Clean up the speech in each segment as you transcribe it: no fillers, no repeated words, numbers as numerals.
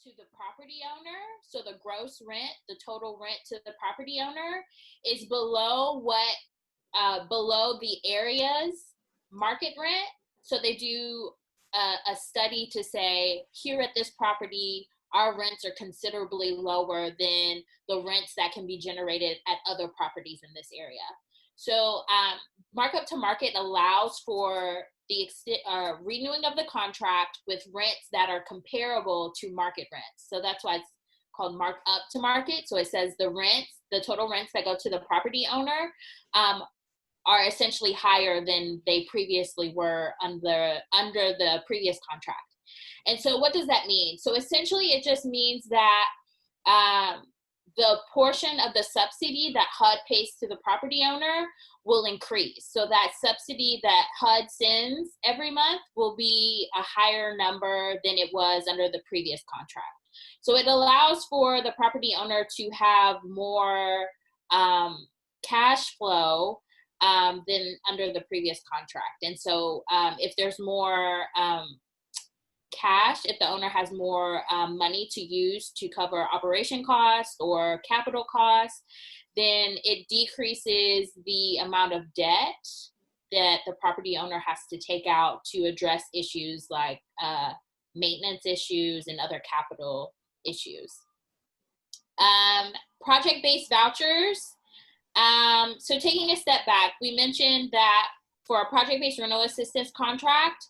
to the property owner, so the gross rent, the total rent to the property owner, is below below the area's market rent. So they do a study to say, here at this property, our rents are considerably lower than the rents that can be generated at other properties in this area. So markup to market allows for the renewing of the contract with rents that are comparable to market rents. So that's why it's called mark up to market. So it says the rents, the total rents that go to the property owner are essentially higher than they previously were under the previous contract. And so what does that mean? So essentially it just means that the portion of the subsidy that HUD pays to the property owner will increase. So that subsidy that HUD sends every month will be a higher number than it was under the previous contract. So it allows for the property owner to have more cash flow than under the previous contract. And so if there's more cash, if the owner has more money to use to cover operation costs or capital costs, then it decreases the amount of debt that the property owner has to take out to address issues like maintenance issues and other capital issues. Project-based vouchers. So taking a step back, we mentioned that for a project-based rental assistance contract,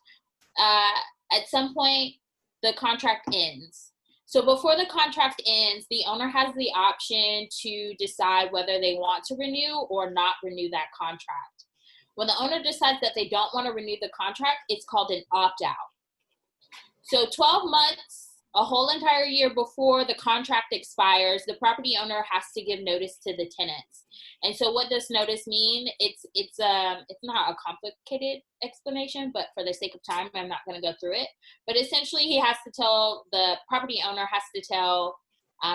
at some point, the contract ends. So before the contract ends, the owner has the option to decide whether they want to renew or not renew that contract. When the owner decides that they don't want to renew the contract, it's called an opt-out. So 12 months, a whole entire year before the contract expires, the property owner has to give notice to the tenants. And so what does notice mean? It's not a complicated explanation, but for the sake of time, I'm not going to go through it. But essentially, the property owner has to tell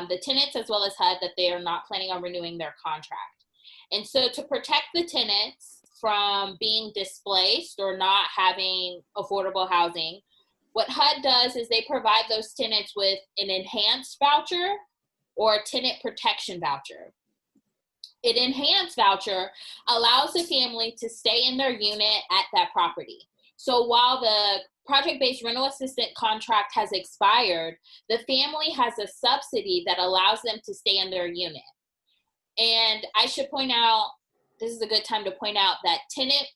the tenants as well as HUD that they are not planning on renewing their contract. And so to protect the tenants from being displaced or not having affordable housing, what HUD does is they provide those tenants with an enhanced voucher or a tenant protection voucher. An enhanced voucher allows the family to stay in their unit at that property. So while the project-based rental assistant contract has expired, the family has a subsidy that allows them to stay in their unit. And I should point out, this is a good time to point out that tenant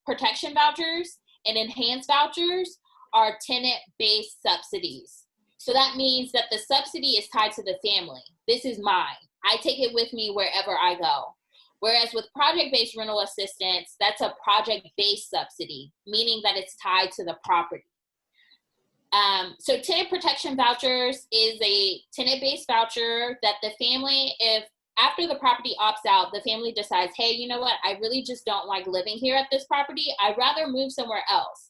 protection vouchers and enhanced vouchers are tenant-based subsidies. So that means that the subsidy is tied to the family. This is mine. I take it with me wherever I go. Whereas with project-based rental assistance, that's a project-based subsidy, meaning that it's tied to the property. So tenant protection vouchers is a tenant-based voucher that the family, if after the property opts out, the family decides, hey, you know what, I really just don't like living here at this property. I'd rather move somewhere else.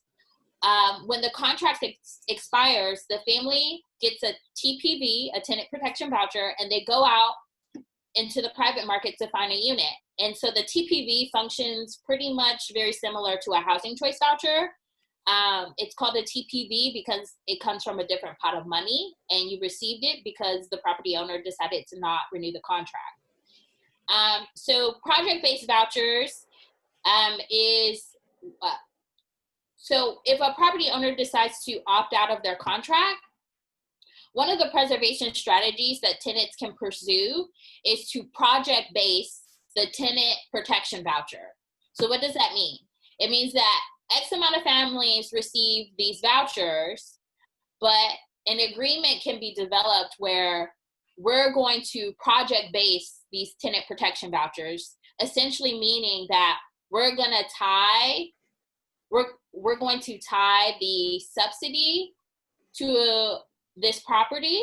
When the contract expires, the family gets a TPV, a tenant protection voucher, and they go out into the private market to find a unit. And so the TPV functions pretty much very similar to a housing choice voucher. It's called a TPV because it comes from a different pot of money, and you received it because the property owner decided to not renew the contract. So project-based vouchers so if a property owner decides to opt out of their contract, one of the preservation strategies that tenants can pursue is to project-base the tenant protection voucher. So what does that mean? It means that X amount of families receive these vouchers, but an agreement can be developed where we're going to project-base these tenant protection vouchers, essentially meaning that we're going to tie the subsidy to this property,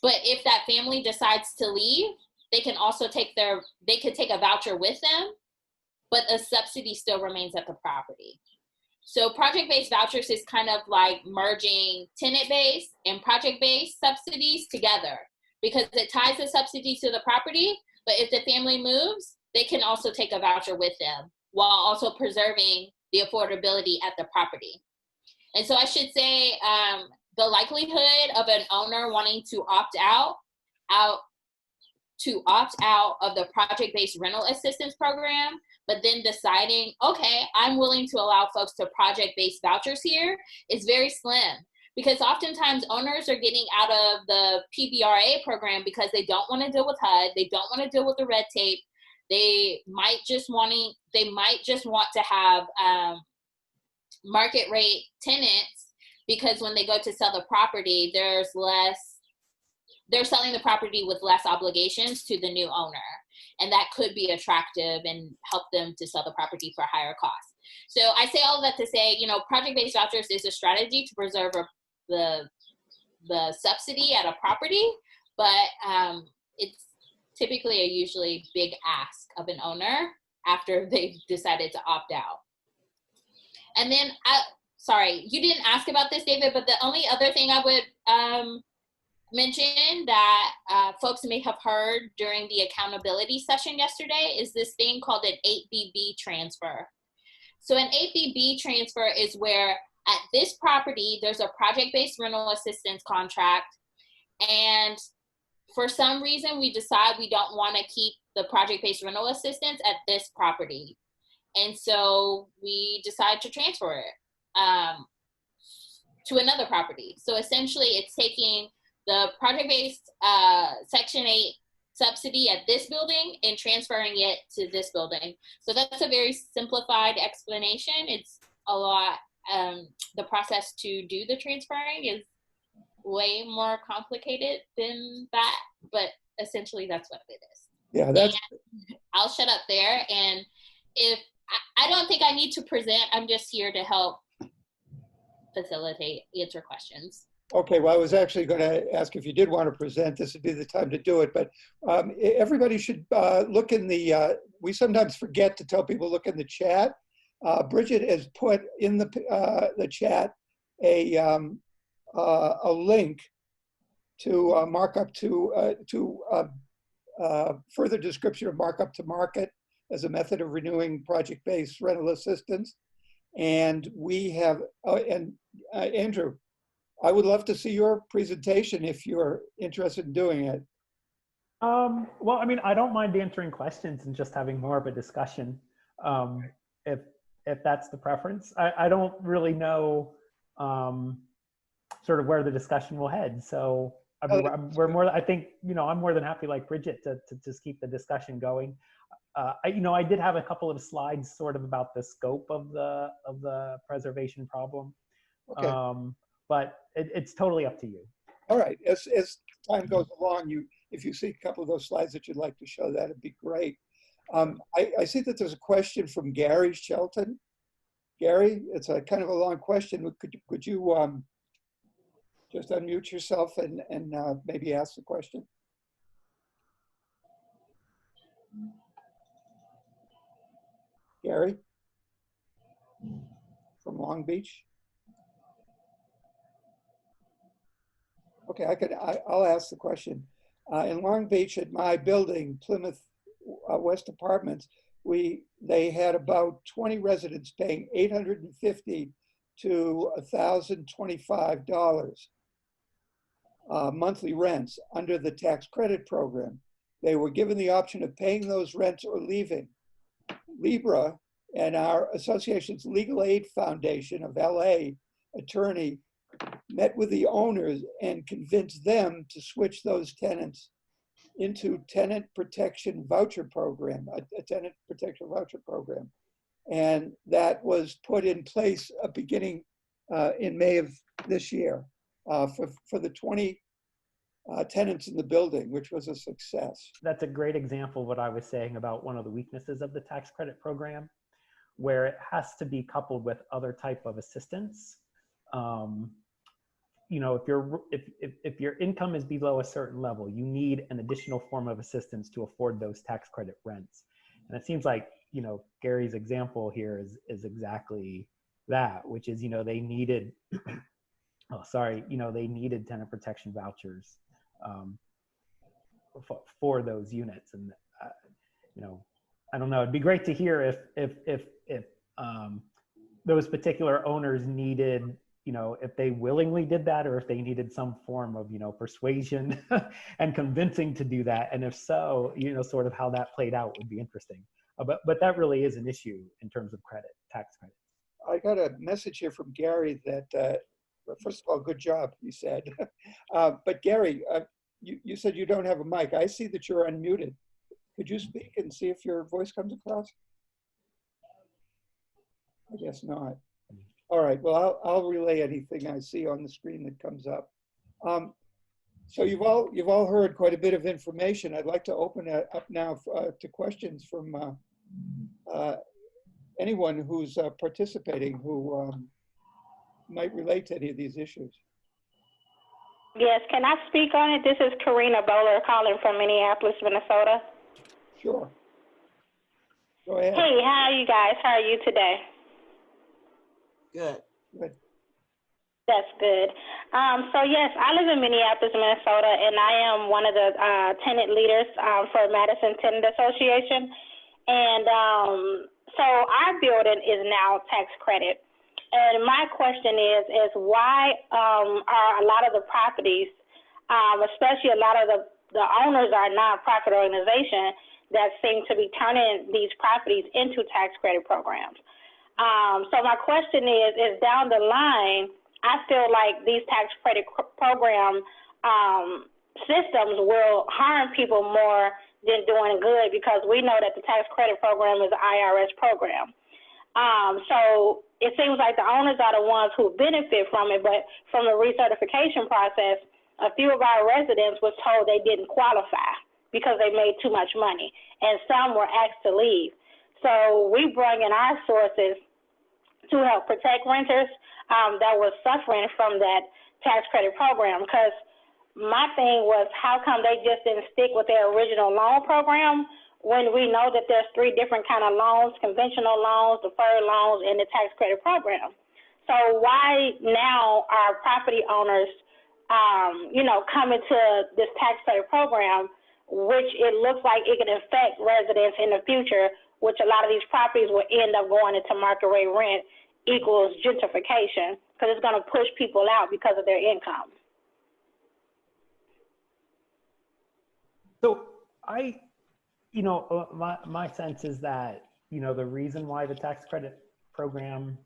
but if that family decides to leave, they could take a voucher with them, but a subsidy still remains at the property. So project-based vouchers is kind of like merging tenant-based and project-based subsidies together because it ties the subsidy to the property, but if the family moves, they can also take a voucher with them while also preserving the affordability at the property. And so I should say the likelihood of an owner wanting to opt out of the project-based rental assistance program, but then deciding, okay, I'm willing to allow folks to project-based vouchers here, is very slim. Because oftentimes owners are getting out of the PBRA program because they don't want to deal with HUD, they don't want to deal with the red tape. They might just want to have market rate tenants, because when they go to sell the property, they're selling the property with less obligations to the new owner. And that could be attractive and help them to sell the property for higher costs. So I say all of that to say, project-based vouchers is a strategy to preserve the subsidy at a property, but it's typically a usually big ask of an owner after they've decided to opt out. And then, sorry, you didn't ask about this, David, but the only other thing I would mention that folks may have heard during the accountability session yesterday is this thing called an 8BB transfer. So an 8BB transfer is where at this property, there's a project-based rental assistance contract, and for some reason, we decide we don't want to keep the project-based rental assistance at this property. And so we decide to transfer it to another property. So essentially, it's taking the project-based Section 8 subsidy at this building and transferring it to this building. So that's a very simplified explanation. It's a lot, the process to do the transferring is way more complicated than that, but essentially that's what it is. Yeah, that's. And I'll shut up there. And if I don't think I need to present, I'm just here to help facilitate, answer questions. Okay, well, I was actually going to ask if you did want to present, this would be the time to do it, but everybody should look in the, we sometimes forget to tell people look in the chat. Bridget has put in the chat a link to markup to further description of markup to market as a method of renewing project-based rental assistance. And we have, Andrew, I would love to see your presentation if you're interested in doing it. Well, I mean, I don't mind answering questions and just having more of a discussion, if that's the preference. I don't really know sort of where the discussion will head. So I mean, I think, I'm more than happy, like Bridget, to just keep the discussion going. I did have a couple of slides sort of about the scope of the preservation problem. Okay. But it's totally up to you. All right. As time goes along, if you see a couple of those slides that you'd like to show, that'd be great. I see that there's a question from Gary Shelton. Gary, it's a kind of a long question. Could you just unmute yourself and maybe ask the question? Gary from Long Beach. Okay, I'll ask the question. In Long Beach, at my building, Plymouth West Apartments, they had about 20 residents paying $850 to $1,025 monthly rents under the tax credit program. They were given the option of paying those rents or leaving. Libra and our association's Legal Aid Foundation of LA attorney met with the owners and convinced them to switch those tenants into tenant protection voucher program, a tenant protection voucher program. And that was put in place beginning in May of this year for the 20 tenants in the building, which was a success. That's a great example of what I was saying about one of the weaknesses of the tax credit program, where it has to be coupled with other type of assistance. If your income is below a certain level, you need an additional form of assistance to afford those tax credit rents. And it seems like, Gary's example here is exactly that, which is, they needed, they needed tenant protection vouchers for those units. And, I don't know, it'd be great to hear if those particular owners needed if they willingly did that or if they needed some form of, persuasion and convincing to do that. And if so, sort of how that played out would be interesting. But that really is an issue in terms of tax credit. I got a message here from Gary that, first of all, good job, he said. But Gary, you said you don't have a mic. I see that you're unmuted. Could you speak and see if your voice comes across? I guess not. All right, well, I'll relay anything I see on the screen that comes up. So you've all heard quite a bit of information. I'd like to open it up now to questions from anyone who's participating who might relate to any of these issues. Yes, can I speak on it? This is Karina Bowler calling from Minneapolis, Minnesota. Sure. Go ahead. Hey, how are you guys? How are you today? Good. Good. That's good. So yes, I live in Minneapolis, Minnesota, and I am one of the tenant leaders for Madison Tenant Association. And so our building is now tax credit. And my question is why are a lot of the properties, especially a lot of the owners are nonprofit organizations that seem to be turning these properties into tax credit programs? So my question is down the line, I feel like these tax credit program systems will harm people more than doing good, because we know that the tax credit program is an IRS program. So it seems like the owners are the ones who benefit from it, but from the recertification process, a few of our residents was told they didn't qualify because they made too much money, and some were asked to leave. So we bring in our sources to help protect renters that was suffering from that tax credit program. Because my thing was, how come they just didn't stick with their original loan program when we know that there's 3 different kind of loans: conventional loans, deferred loans, and the tax credit program? So why now are property owners, coming to this tax credit program, which it looks like it can affect residents in the future, which a lot of these properties will end up going into market rate rent, equals gentrification, because it's going to push people out because of their income. So my sense is that, the reason why the tax credit program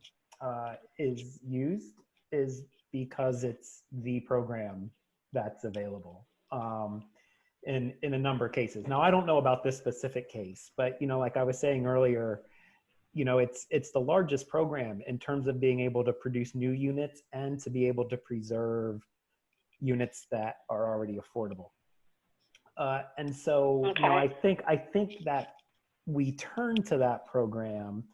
is used is because it's the program that's available in a number of cases. Now, I don't know about this specific case, but, like I was saying earlier, it's the largest program in terms of being able to produce new units and to be able to preserve units that are already affordable. And so, Okay. I think that we turn to that program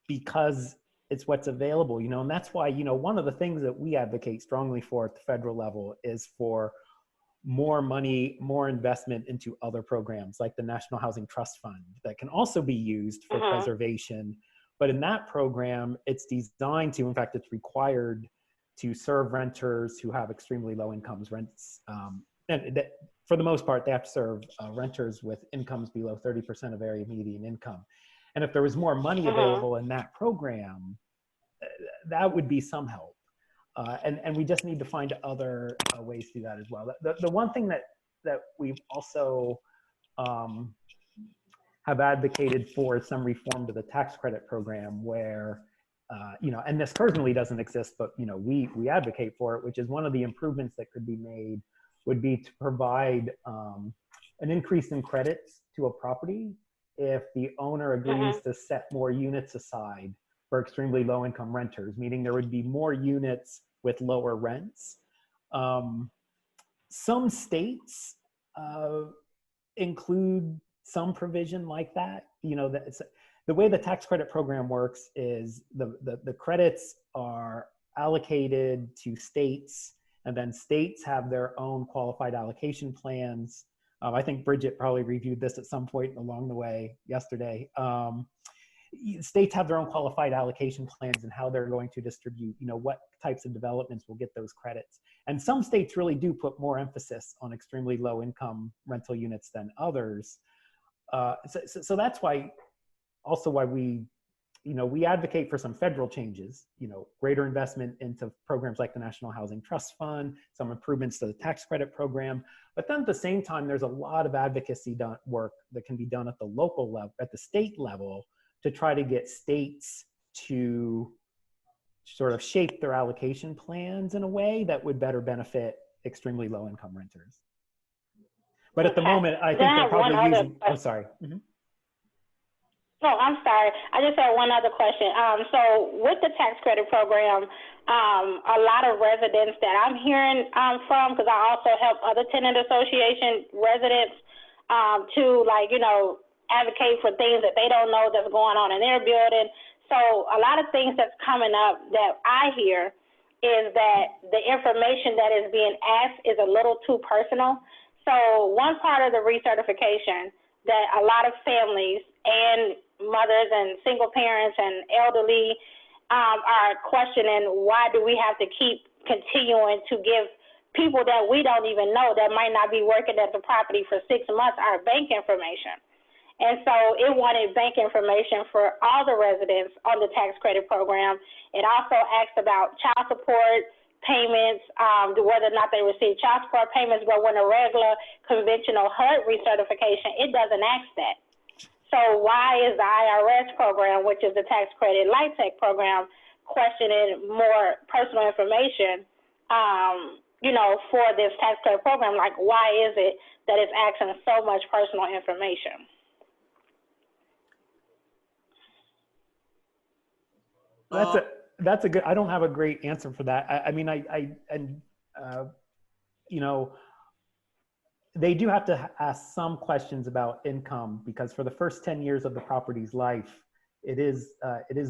because it's what's available, and that's why, one of the things that we advocate strongly for at the federal level is for more money, more investment into other programs like the National Housing Trust Fund that can also be used for preservation. But in that program, it's designed to, in fact, it's required to serve renters who have extremely low incomes. For the most part, they have to serve renters with incomes below 30% of area median income. And if there was more money available in that program, that would be some help. And we just need to find other ways to do that as well. The one thing that we've also have advocated for some reform to the tax credit program where, and this personally doesn't exist, but, we advocate for it, which is one of the improvements that could be made would be to provide an increase in credits to a property if the owner agrees to set more units aside for extremely low income renters, meaning there would be more units with lower rents. Some states include some provision like that. The way the tax credit program works is the credits are allocated to states, and then states have their own qualified allocation plans. I think Bridget probably reviewed this at some point along the way yesterday. States have their own qualified allocation plans and how they're going to distribute, what types of developments will get those credits. And some states really do put more emphasis on extremely low income rental units than others. So that's why we, we advocate for some federal changes, greater investment into programs like the National Housing Trust Fund, some improvements to the tax credit program. But then at the same time, there's a lot of advocacy work that can be done at the local level, at the state level, to try to get states to sort of shape their allocation plans in a way that would better benefit extremely low income renters. But at the moment, I think they're probably using, oh, sorry. Mm-hmm. Oh, I'm sorry. I just had one other question. So with the tax credit program, a lot of residents that I'm hearing from, because I also help other tenant association residents to advocate for things that they don't know that's going on in their building. So a lot of things that's coming up that I hear is that the information that is being asked is a little too personal. So one part of the recertification that a lot of families and mothers and single parents and elderly are questioning, why do we have to keep continuing to give people that we don't even know that might not be working at the property for 6 months our bank information? And so it wanted bank information for all the residents on the tax credit program. It also asked about child support payments, whether or not they receive child support payments, but when a regular conventional HUD recertification, it doesn't ask that. So why is the IRS program, which is the tax credit LIHTC program, questioning more personal information, for this tax credit program? Like, why is it that it's asking so much personal information? That's a good, I don't have a great answer for that. They do have to ask some questions about income, because for the first 10 years of the property's life, it is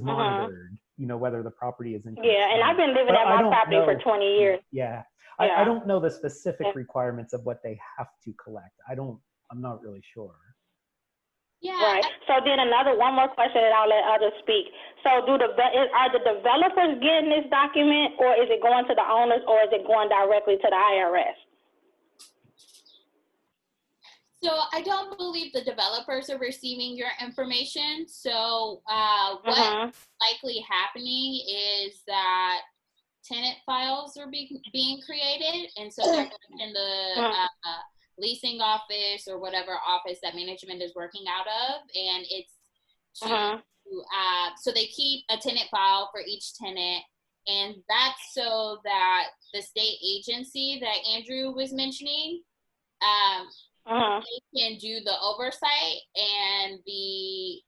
monitored, whether the property is income. Yeah, and I've been living at my property for 20 years. Yeah. I don't know the specific requirements of what they have to collect. I'm not really sure. Yeah. Right. So then one more question, and I'll let others speak. So are the developers getting this document, or is it going to the owners, or is it going directly to the IRS? So I don't believe the developers are receiving your information. So what's likely happening is that tenant files are being created, and so they're in the leasing office or whatever office that management is working out of, and it's so they keep a tenant file for each tenant, and that's so that the state agency that Andrew was mentioning they can do the oversight and the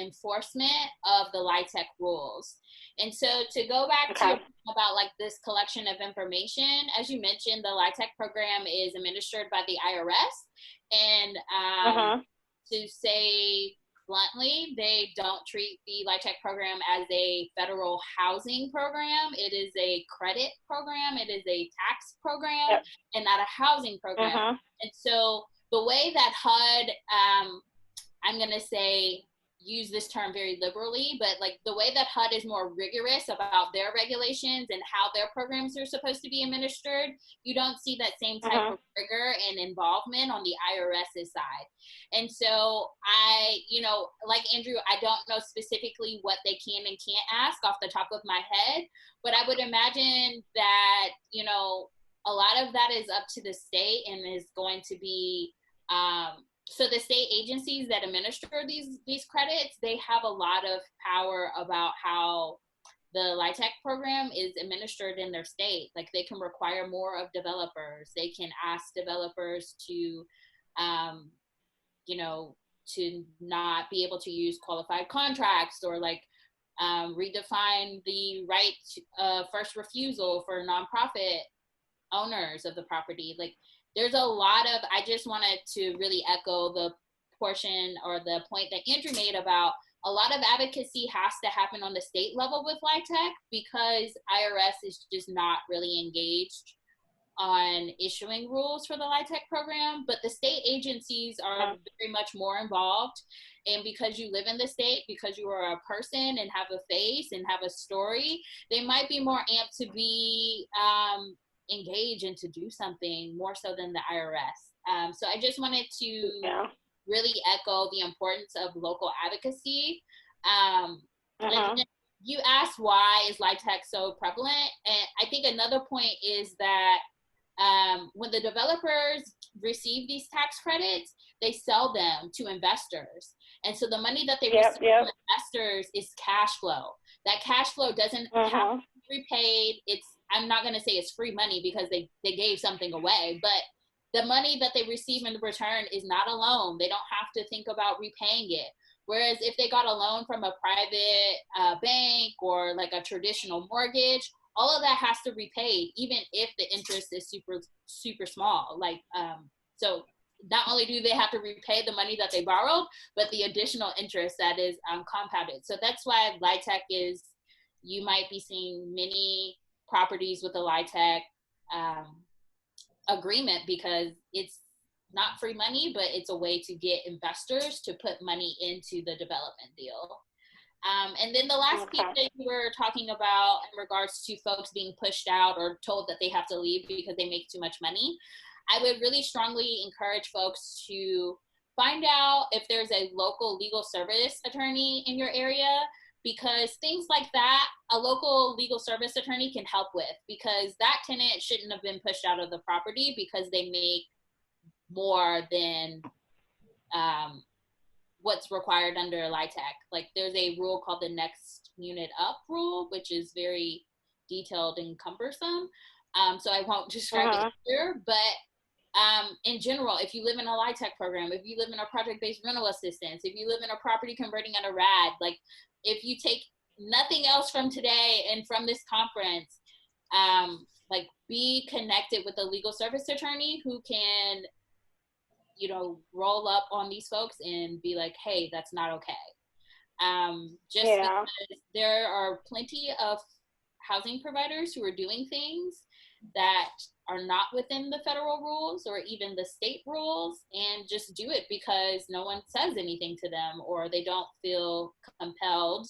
enforcement of the LIHTC rules. And so to go back to about like this collection of information, as you mentioned, the LIHTC program is administered by the IRS, and to say bluntly, they don't treat the LIHTC program as a federal housing program. It is a credit program. It is a tax program and not a housing program. And so the way that HUD, I'm going to say, use this term very liberally, but like the way that HUD is more rigorous about their regulations and how their programs are supposed to be administered, you don't see that same type of rigor and involvement on the IRS's side. And so like Andrew, I don't know specifically what they can and can't ask off the top of my head, but I would imagine that, a lot of that is up to the state and is going to be, so the state agencies that administer these credits, they have a lot of power about how the LIHTC program is administered in their state. Like they can require more of developers. They can ask developers to, to not be able to use qualified contracts, or like redefine the right first refusal for nonprofit owners of the property. Like there's a lot of, I just wanted to really echo the portion or the point that Andrew made about a lot of advocacy has to happen on the state level with LIHTC, because IRS is just not really engaged on issuing rules for the LIHTC program, but the state agencies are very much more involved. And because you live in the state, because you are a person and have a face and have a story, they might be more amped to be engage and to do something more so than the IRS. So I just wanted to really echo the importance of local advocacy. Uh-huh. You asked why is LIHTC so prevalent, and I think another point is that when the developers receive these tax credits, they sell them to investors. And so the money that they receive from investors is cash flow. That cash flow doesn't have to be repaid. I'm not going to say it's free money because they gave something away, but the money that they receive in return is not a loan. They don't have to think about repaying it. Whereas if they got a loan from a private bank or like a traditional mortgage, all of that has to be paid, even if the interest is super, super small. Like, so not only do they have to repay the money that they borrowed, but the additional interest that is compounded. So that's why LIHTC is, you might be seeing many properties with a LIHTC agreement, because it's not free money, but it's a way to get investors to put money into the development deal. And then the last piece that you were talking about in regards to folks being pushed out or told that they have to leave because they make too much money, I would really strongly encourage folks to find out if there's a local legal service attorney in your area, because things like that, a local legal service attorney can help with, because that tenant shouldn't have been pushed out of the property because they make more than what's required under LIHTC. Like, there's a rule called the next unit up rule, which is very detailed and cumbersome. So I won't describe it here, but in general, if you live in a LIHTC program, if you live in a project-based rental assistance, if you live in a property converting under RAD, like, if you take nothing else from today and from this conference, like, be connected with a legal service attorney who can, you know, roll up on these folks and be like, hey, that's not okay. Because there are plenty of housing providers who are doing things that are not within the federal rules or even the state rules, and just do it because no one says anything to them or they don't feel compelled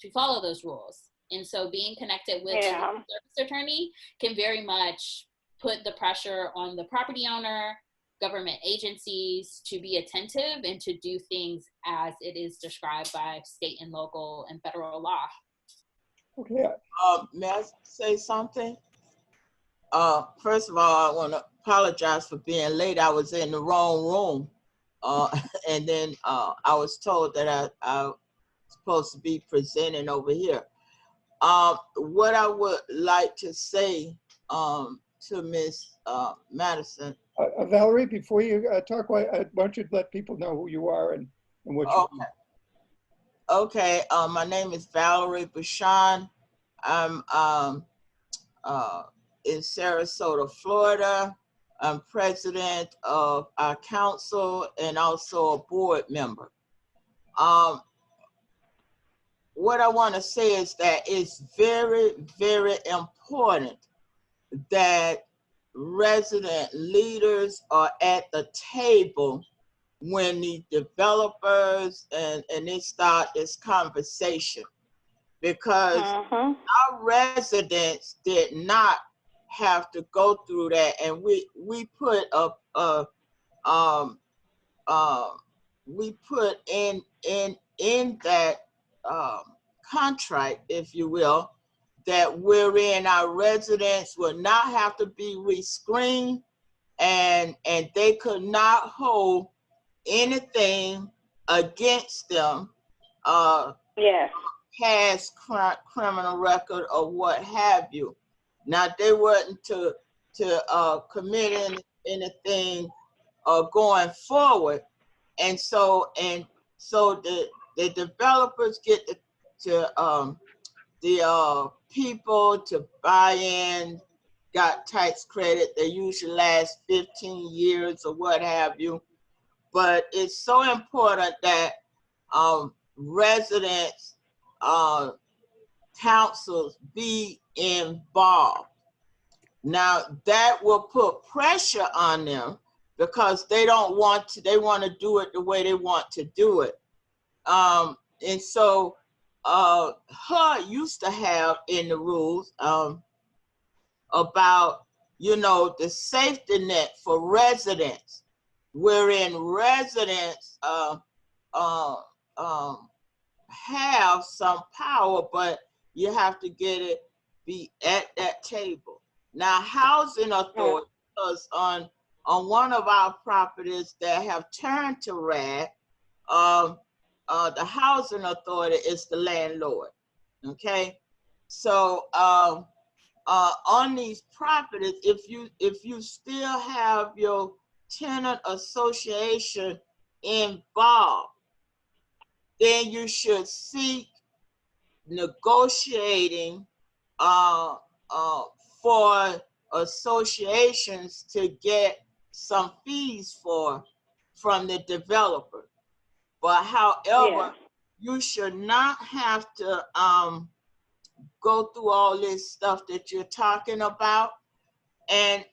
to follow those rules. And so being connected with a service attorney can very much put the pressure on the property owner, government agencies, to be attentive and to do things as it is described by state and local and federal law. Okay. May I say something? First of all, I want to apologize for being late. I was in the wrong room. And then I was told that I was supposed to be presenting over here. What I would like to say to Ms. Madison. Valerie, before you talk, why don't you let people know who you are and what you do? Okay, my name is Valerie Bashan. I'm in Sarasota, Florida. I'm president of our council and also a board member. What I want to say is that it's very, very important that resident leaders are at the table when the developers and they start this conversation, because our residents did not have to go through that, and we put we put in that contract, if you will, that wherein our residents will not have to be rescreened, and they could not hold anything against them, past criminal record or what have you. Now, they weren't to commit anything going forward, and so the developers get the people to buy in, got tax credit. They usually last 15 years or what have you. But it's so important that residents, councils be involved. Now, that will put pressure on them because they don't want to, they want to do it the way they want to do it. And so HUD used to have in the rules about, you know, the safety net for residents, wherein residents have some power, but you have to be at that table. Now, housing authority, because on one of our properties that have turned to RAD, the housing authority is the landlord. Okay, so on these properties, if you still have your tenant association involved, then you should seek negotiating for associations to get some fees from the developer. But however, you should not have to go through all this stuff that you're talking about. And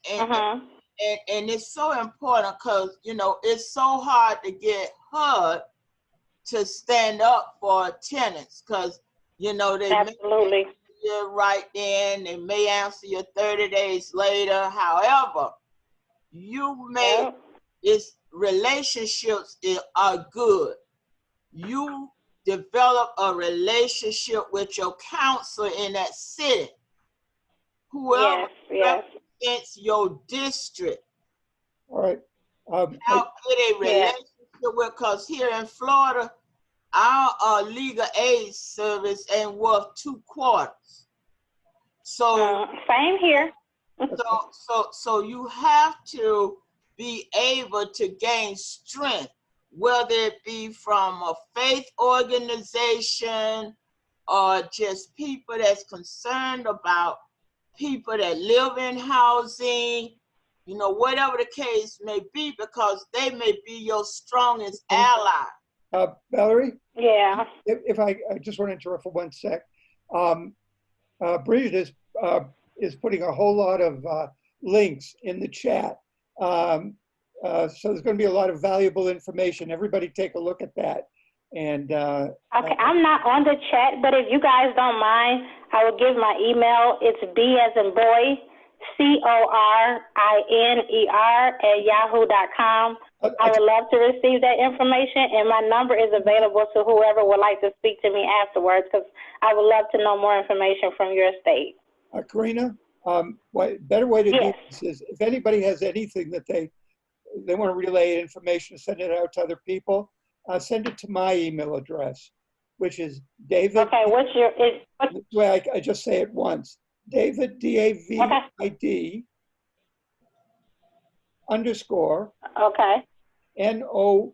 it's so important because, you know, it's so hard to get HUD to stand up for tenants because, you know, they absolutely may answer you right then, they may answer you 30 days later. However, it's relationships are good. You develop a relationship with your counselor in that city, whoever represents your district. All right. Help get a relationship with, because here in Florida, our legal aid service ain't worth 2 quarters. So same here. so you have to be able to gain strength, whether it be from a faith organization or just people that's concerned about people that live in housing, you know, whatever the case may be, because they may be your strongest ally. Valerie? Yeah. If I just want to interrupt for 1 sec. Bridget is putting a whole lot of links in the chat. So there's going to be a lot of valuable information. Everybody take a look at that. And okay, I'm not on the chat, but if you guys don't mind, I will give my email. It's B as in boy, CORINER@yahoo.com. I would love to receive that information, and my number is available to whoever would like to speak to me afterwards, because I would love to know more information from your state. Karina, better way to do this is if anybody has anything that they want to relay information, send it out to other people, send it to my email address, which is David. Okay, what's your? Well, I just say it once. David, DAVID, _ Okay. NOLLMAN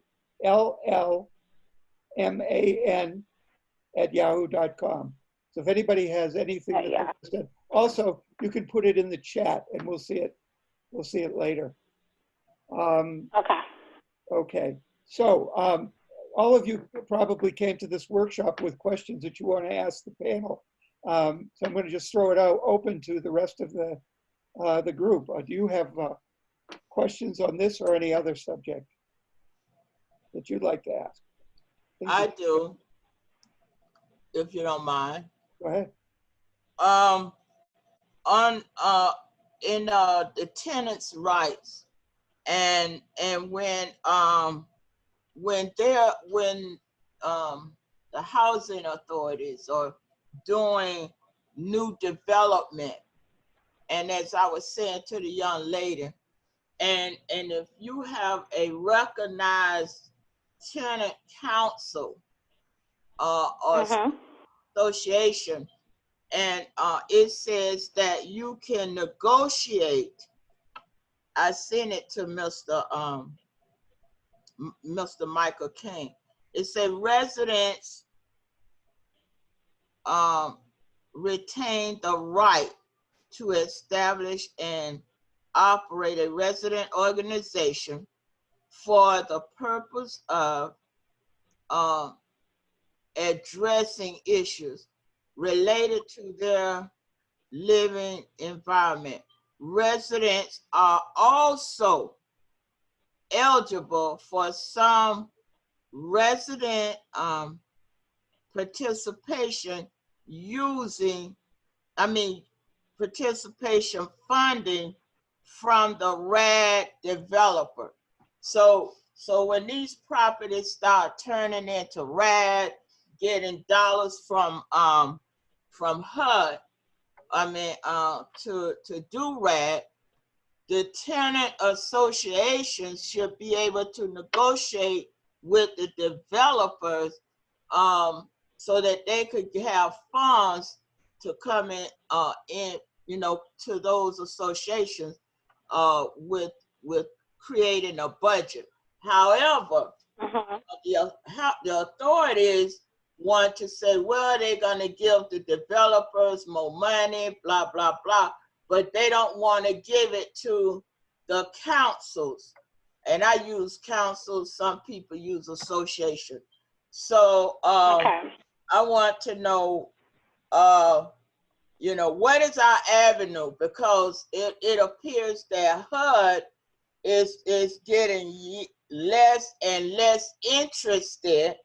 @yahoo.com. So if anybody has anything that they said, also you can put it in the chat and we'll see it. We'll see it later. Okay. So all of you probably came to this workshop with questions that you want to ask the panel. So I'm going to just throw it out open to the rest of the group. Do you have questions on this or any other subject that you'd like to ask? I do, if you don't mind. Go ahead. In the tenants' rights, and when the housing authorities are doing new development, and as I was saying to the young lady, and if you have a recognized tenant council or association, and it says that you can negotiate. I sent it to Mr. Michael King. It said residents retain the right to establish and operate a resident organization for the purpose of addressing issues related to their living environment. Residents are also eligible for some resident participation participation funding from the RAD developer. So when these properties start turning into RAD, getting dollars from HUD, to do RAD, the tenant associations should be able to negotiate with the developers so that they could have funds to come in, to those associations with creating a budget. However, the authorities want to say, well, they're going to give the developers more money, blah, blah, blah, but they don't want to give it to the councils. And I use councils, some people use association. So I want to know, what is our avenue? Because it appears that HUD is getting less and less interested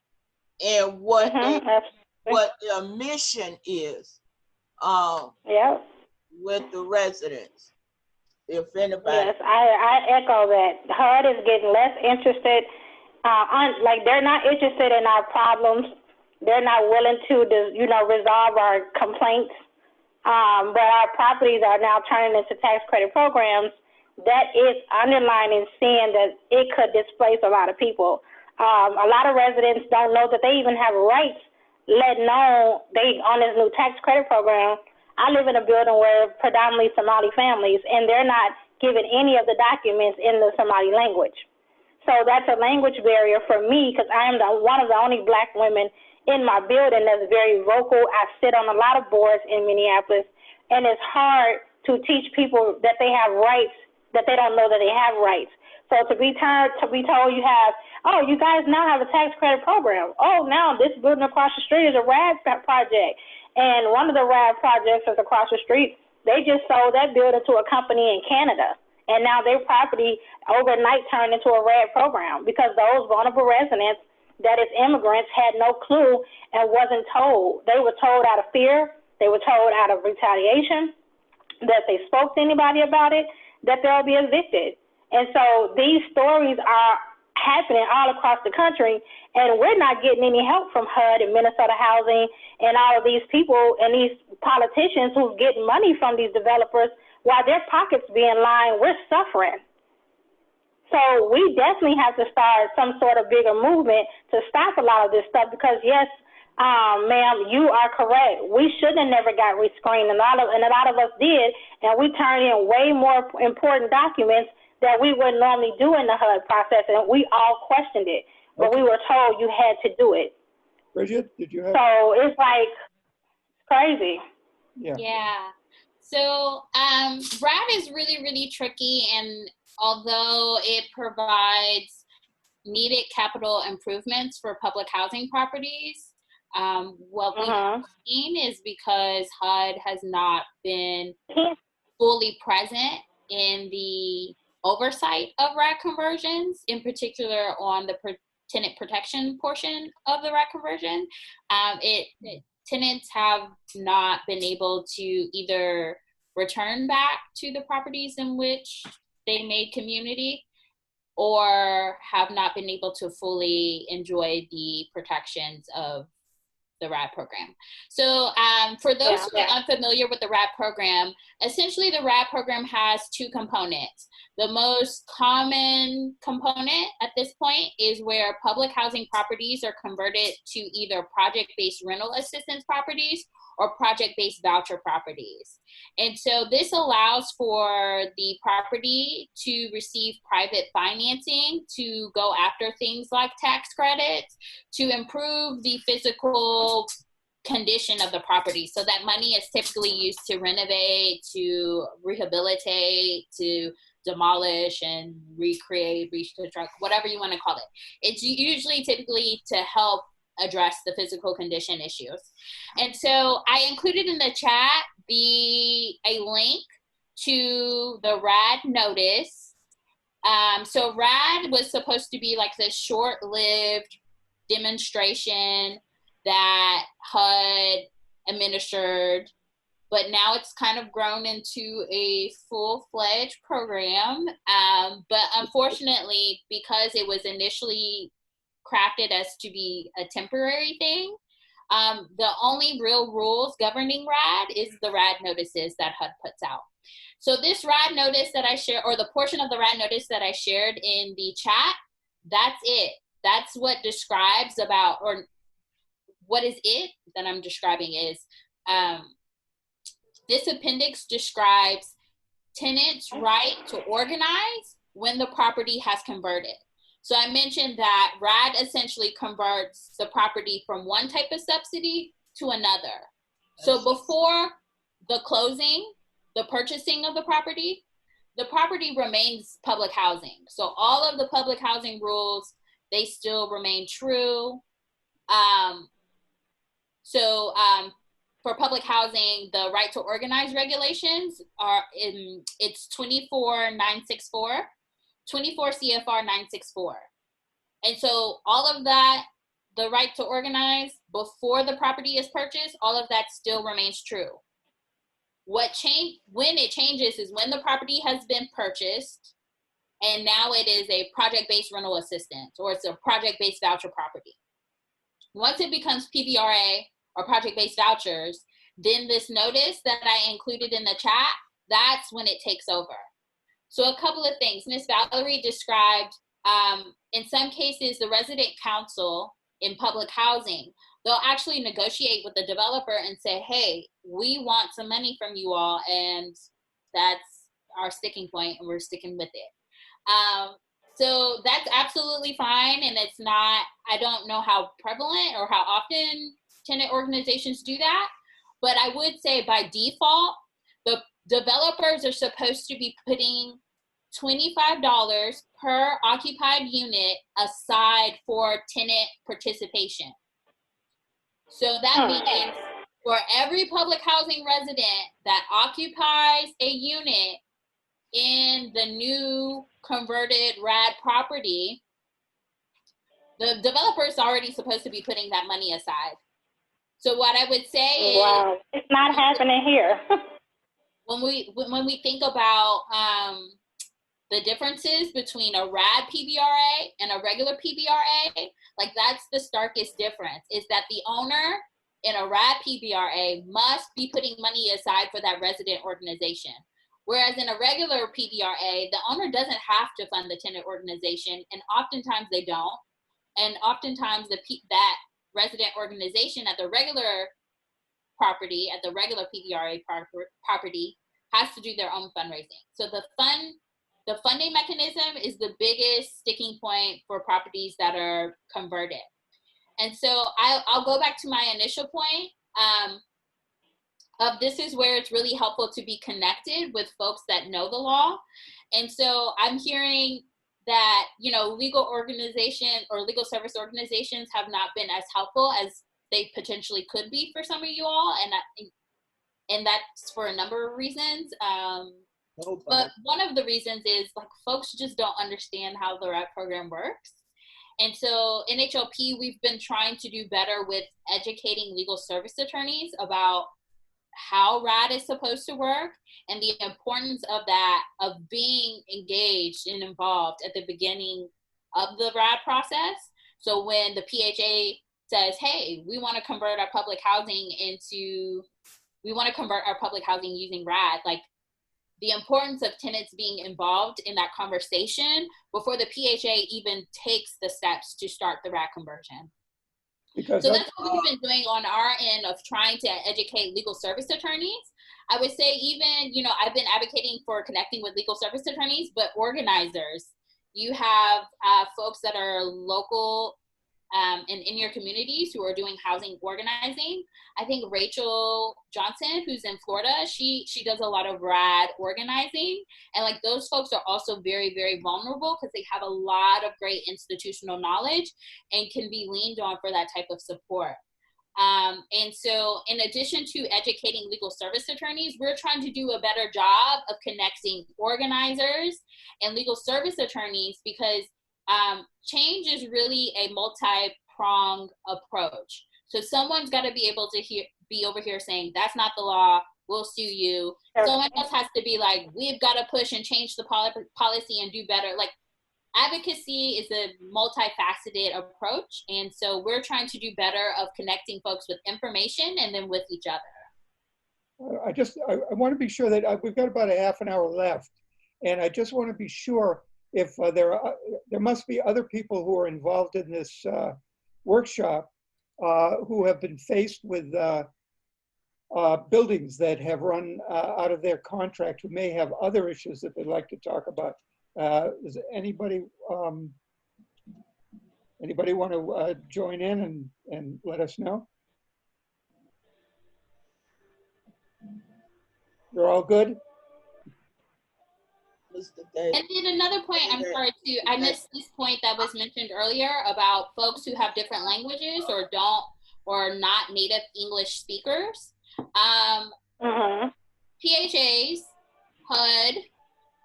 in what their mission is with the residents. If anybody. Yes, I echo that. HUD is getting less interested. They're not interested in our problems. They're not willing to, resolve our complaints. But our properties are now turning into tax credit programs. That is underlining seeing that it could displace a lot of people. A lot of residents don't know that they even have rights, let alone they on this new tax credit program. I live in a building where predominantly Somali families, and they're not given any of the documents in the Somali language. So that's a language barrier for me because I am one of the only Black women in my building that's very vocal. I sit on a lot of boards in Minneapolis, and it's hard to teach people that they have rights, that they don't know that they have rights. So to be told you have, oh, you guys now have a tax credit program. Oh, now this building across the street is a RAD project. And one of the RAD projects is across the street. They just sold that building to a company in Canada. And now their property overnight turned into a RAD program because those vulnerable residents, that is immigrants, had no clue and wasn't told. They were told out of fear. They were told out of retaliation that they spoke to anybody about it, that they'll be evicted. And so these stories are happening all across the country, and we're not getting any help from HUD and Minnesota Housing and all of these people and these politicians who's getting money from these developers while their pockets being lined. We're suffering. So we definitely have to start some sort of bigger movement to stop a lot of this stuff because, yes, ma'am, you are correct. We should have never got rescreened, and a lot of us did, and we turned in way more important documents that we would normally do in the HUD process, and we all questioned it, but we were told you had to do it. Bridget, did you have? So it's like crazy. Yeah. So RAD is really, really tricky, and although it provides needed capital improvements for public housing properties, what we have seen is because HUD has not been fully present in the oversight of RAD conversions, in particular on the tenant protection portion of the RAD conversion. Tenants have not been able to either return back to the properties in which they made community or have not been able to fully enjoy the protections of the RAD program. So for those who are unfamiliar with the RAD program, essentially the RAD program has two components. The most common component at this point is where public housing properties are converted to either project-based rental assistance properties or project-based voucher properties. And so this allows for the property to receive private financing to go after things like tax credits, to improve the physical condition of the property. So that money is typically used to renovate, to rehabilitate, to demolish and recreate, reconstruct, whatever you want to call it. It's usually typically to help address the physical condition issues. And so I included in the chat a link to the RAD notice. So RAD was supposed to be like this short-lived demonstration that HUD administered, but now it's kind of grown into a full-fledged program. But unfortunately, because it was initially crafted as to be a temporary thing, The only real rules governing RAD is the RAD notices that HUD puts out. So this RAD notice that I shared, or the portion of the RAD notice that I shared in the chat, that's it. That's what describes about, or what is it that I'm describing is, this appendix describes tenants' right to organize when the property has converted. So I mentioned that RAD essentially converts the property from one type of subsidy to another. So before the closing, the purchasing of the property remains public housing. So all of the public housing rules, they still remain true. For public housing, the right to organize regulations are it's 24 CFR 964. And so all of that, the right to organize before the property is purchased, all of that still remains true. When it changes is when the property has been purchased and now it is a project-based rental assistance, or it's a project-based voucher property. Once it becomes PBRA or project-based vouchers, then this notice that I included in the chat, that's when it takes over. So a couple of things. Ms. Valerie described, in some cases, the resident council in public housing, they'll actually negotiate with the developer and say, hey, we want some money from you all, and that's our sticking point, and we're sticking with it. So that's absolutely fine, and it's not, I don't know how prevalent or how often tenant organizations do that, but I would say by default, the developers are supposed to be putting $25 per occupied unit aside for tenant participation. So that means for every public housing resident that occupies a unit in the new converted RAD property, the developer is already supposed to be putting that money aside. So what I would say is, wow, it's not happening here. when we think about the differences between a RAD PBRA and a regular PBRA, like that's the starkest difference, is that the owner in a RAD PBRA must be putting money aside for that resident organization. Whereas in a regular PBRA, the owner doesn't have to fund the tenant organization, and oftentimes they don't. And oftentimes that resident organization at the regular property, at the regular PBRA property, has to do their own fundraising. So the funding mechanism is the biggest sticking point for properties that are converted. And so I'll go back to my initial point of this is where it's really helpful to be connected with folks that know the law. And so I'm hearing that, legal organization or legal service organizations have not been as helpful as they potentially could be for some of you all. And that's for a number of reasons. But one of the reasons is like folks just don't understand how the RAD program works. And so NHLP, we've been trying to do better with educating legal service attorneys about how RAD is supposed to work and the importance of that, of being engaged and involved at the beginning of the RAD process. So when the PHA says, hey, we want to convert our public housing using RAD, like the importance of tenants being involved in that conversation before the PHA even takes the steps to start the RAD conversion. Because so that's what we've been doing on our end of trying to educate legal service attorneys. I would say even, I've been advocating for connecting with legal service attorneys, but organizers. You have folks that are local and in your communities who are doing housing organizing. I think Rachel Johnson, who's in Florida, she does a lot of RAD organizing. And like those folks are also very, very vulnerable because they have a lot of great institutional knowledge and can be leaned on for that type of support. And so in addition to educating legal service attorneys, we're trying to do a better job of connecting organizers and legal service attorneys because change is really a multi-pronged approach. So someone's got to be able to be over here saying, that's not the law, we'll sue you. Someone else has to be like, we've got to push and change the policy and do better. Like advocacy is a multifaceted approach. And so we're trying to do better of connecting folks with information and then with each other. I want to be sure that we've got about a half an hour left. And I just want to be sure if there must be other people who are involved in this workshop who have been faced with buildings that have run out of their contract, who may have other issues that they'd like to talk about. Does anybody want to join in and let us know? You're all good? And then another point, I'm sorry too, I missed this point that was mentioned earlier about folks who have different languages or not native English speakers. PHAs, HUD,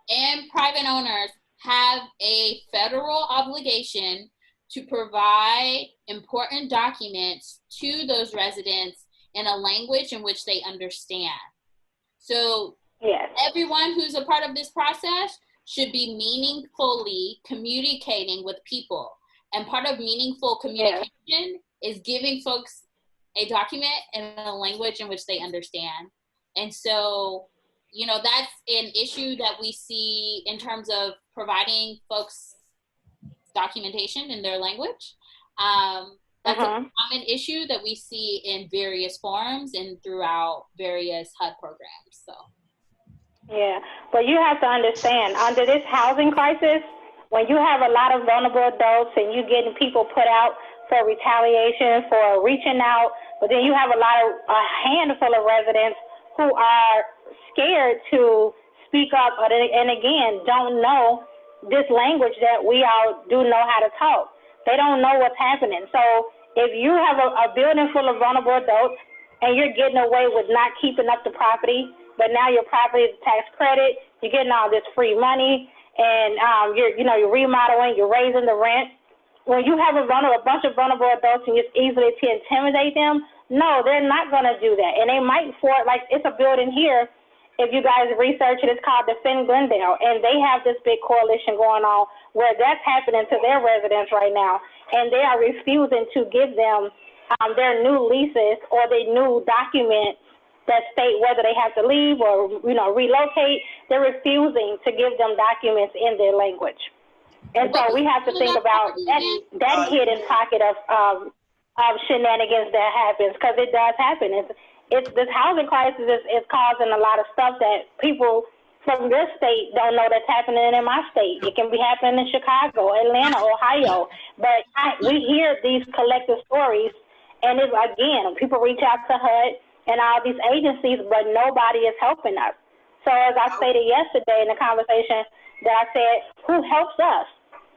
and private owners have a federal obligation to provide important documents to those residents in a language in which they understand. So yes, everyone who's a part of this process should be meaningfully communicating with people. And part of meaningful communication is giving folks a document in a language in which they understand. And so, you know, that's an issue that we see in terms of providing folks documentation in their language. That's a common issue that we see in various forms and throughout various HUD programs. So. Yeah, but you have to understand, under this housing crisis, when you have a lot of vulnerable adults and you're getting people put out for retaliation, for reaching out, but then you have a handful of residents who are scared to speak up and again, don't know this language that we all do know how to talk. They don't know what's happening. So if you have a building full of vulnerable adults and you're getting away with not keeping up the property, but now your property is tax credit, you're getting all this free money, and you're remodeling, you're raising the rent. When you have a bunch of vulnerable adults and it's easily to intimidate them, no, they're not going to do that. And they might it's a building here, if you guys research it, it's called Defend Glendale, and they have this big coalition going on where that's happening to their residents right now, and they are refusing to give them their new leases or their new documents that state whether they have to leave or, relocate. They're refusing to give them documents in their language. And so we have to think about that hidden pocket of shenanigans that happens, because it does happen. It's this housing crisis is causing a lot of stuff that people from your state don't know that's happening in my state. It can be happening in Chicago, Atlanta, Ohio. But we hear these collective stories, and people reach out to HUD and all these agencies, but nobody is helping us. So as I stated yesterday in the conversation that I said, who helps us?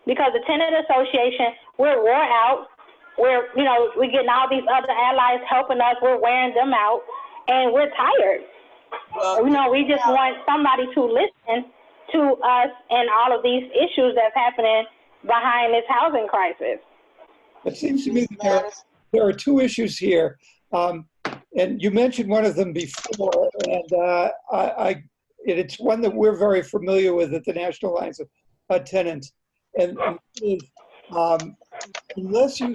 Because the Tenant Association, we're wore out. We're getting all these other allies helping us. We're wearing them out, and we're tired. Well, we just want somebody to listen to us and all of these issues that's happening behind this housing crisis. It seems to me that there are two issues here. And you mentioned one of them before, and it's one that we're very familiar with at the National Alliance of Tenants. And unless you,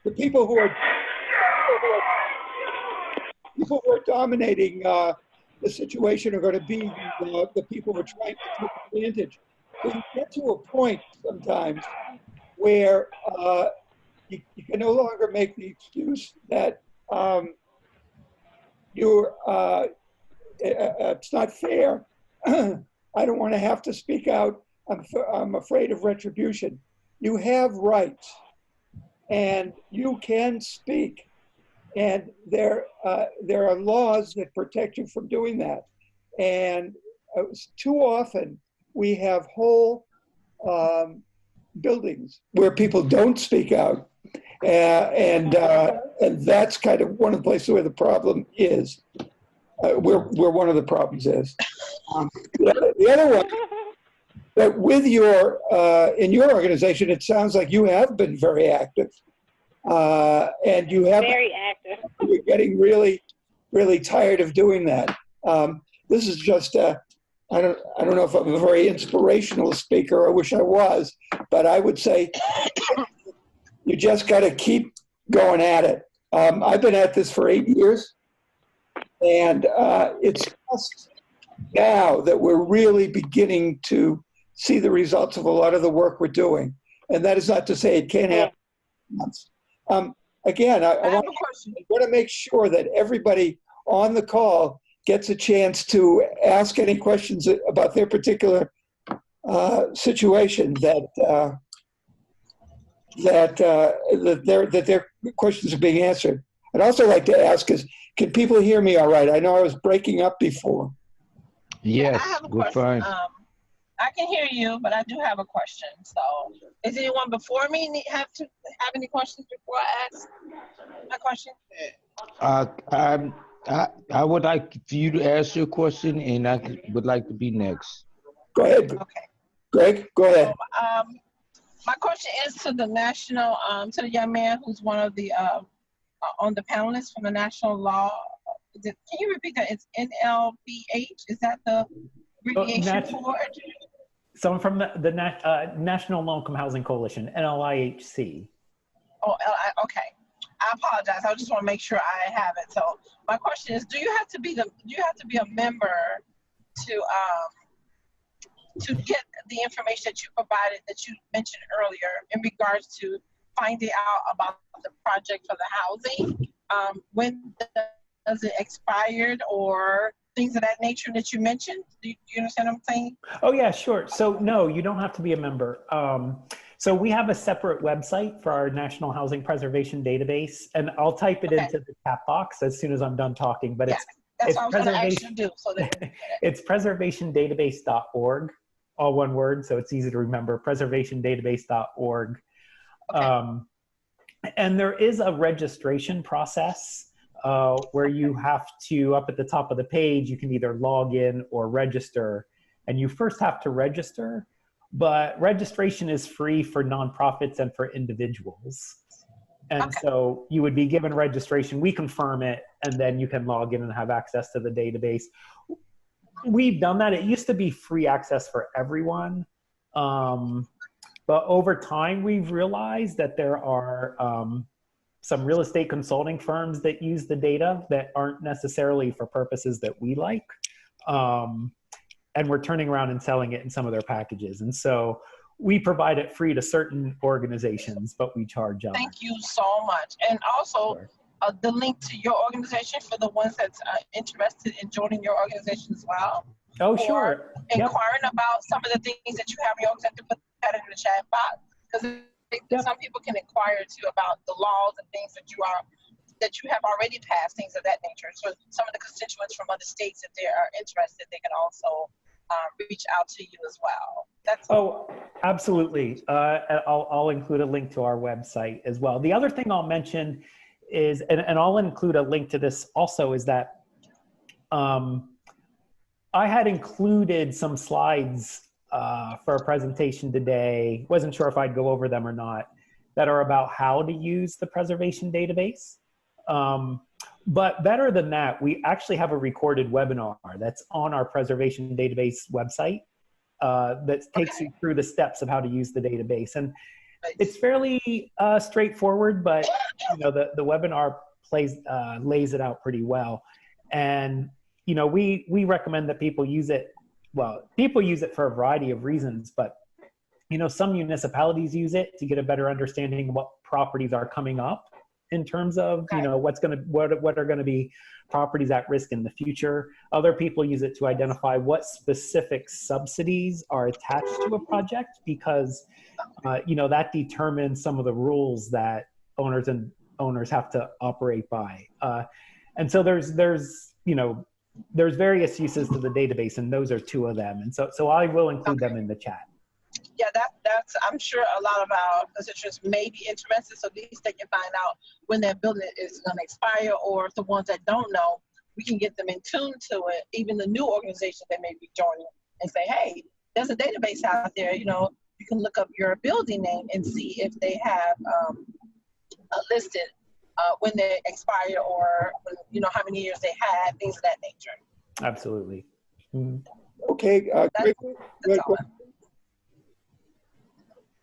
the people who are dominating the situation are going to be the people who are trying to take advantage. So you get to a point sometimes where you can no longer make the excuse that it's not fair. I don't want to have to speak out. I'm afraid of retribution. You have rights, and you can speak, and there are laws that protect you from doing that. And too often we have whole buildings where people don't speak out. And that's kind of one of the places where the problem is, where one of the problems is. The other one, that with in your organization, it sounds like you have been very active. And you have very active. You're getting really, really tired of doing that. This is just I don't know if I'm a very inspirational speaker. I wish I was, but I would say you just got to keep going at it. I've been at this for 8 years, and it's just now that we're really beginning to see the results of a lot of the work we're doing. And that is not to say it can't happen in months. Again, I want to make sure that everybody on the call gets a chance to ask any questions about their particular situation that their questions are being answered. I'd also like to ask is, can people hear me all right? I know I was breaking up before. Yes, I have a we're question. fine. I can hear you, but I do have a question. So, is anyone before me have any questions before I ask my question? I would like for you to ask your question, and would like to be next. Go ahead. Okay. Greg, go ahead. So, my question is to the national, to the young man who's one of the on the panelists from the national law. Can you repeat that? It's NLBH. Is that the abbreviation for it? Someone from the National Low-Income Housing Coalition, NLIHC. Oh, okay. I apologize. I just want to make sure I have it. So my question is: do you have to be a member to get the information that you provided, that you mentioned earlier, in regards to finding out about the project for the housing? When does it expired, or things of that nature that you mentioned? Do you understand what I'm saying? Oh yeah, sure. So no, you don't have to be a member. So we have a separate website for our National Housing Preservation Database, and I'll type it into the chat box as soon as I'm done talking. But that's what I was going to ask you to do. So that it's preservationdatabase.org, all one word, so it's easy to remember. Preservationdatabase.org, and there is a registration process where you have to, up at the top of the page, you can either log in or register, and you first have to register. But registration is free for nonprofits and for individuals. And so you would be given registration, we confirm it, and then you can log in and have access to the database. We've done that. It used to be free access for everyone. But over time, we've realized that there are some real estate consulting firms that use the data that aren't necessarily for purposes that we like. And we're turning around and selling it in some of their packages. And so we provide it free to certain organizations, but we charge on. Thank you so much. And also the link to your organization for the ones that's interested in joining your organization as well. Oh, sure. Inquiring about some of the things that you have in your organization, put that in the chat box. Because some people can inquire too about the laws and things that you have already passed, things of that nature. So some of the constituents from other states, if they are interested, they can also reach out to you as well. Absolutely. I'll include a link to our website as well. The other thing I'll mention is, and I'll include a link to this also, is that I had included some slides for a presentation today. Wasn't sure if I'd go over them or not, that are about how to use the preservation database. But better than that, we actually have a recorded webinar that's on our preservation database website that takes you through the steps of how to use the database. And it's fairly straightforward, but the webinar lays it out pretty well. And we recommend that people use it. Well, people use it for a variety of reasons, but some municipalities use it to get a better understanding of what properties are coming up in terms of what are going to be properties at risk in the future. Other people use it to identify what specific subsidies are attached to a project, because that determines some of the rules that owners have to operate by. And so there's various uses to the database, and those are two of them. And so I will include them in the chat. Yeah, that's I'm sure a lot of our constituents may be interested, so at least they can find out when their building is going to expire, or if the ones that don't know, we can get them in tune to it. Even the new organizations that may be joining, and say, hey, there's a database out there. You can look up your building name and see if they have listed when they expire, or how many years they had, things of that nature. Absolutely. Mm-hmm. Okay, Greg, That's all.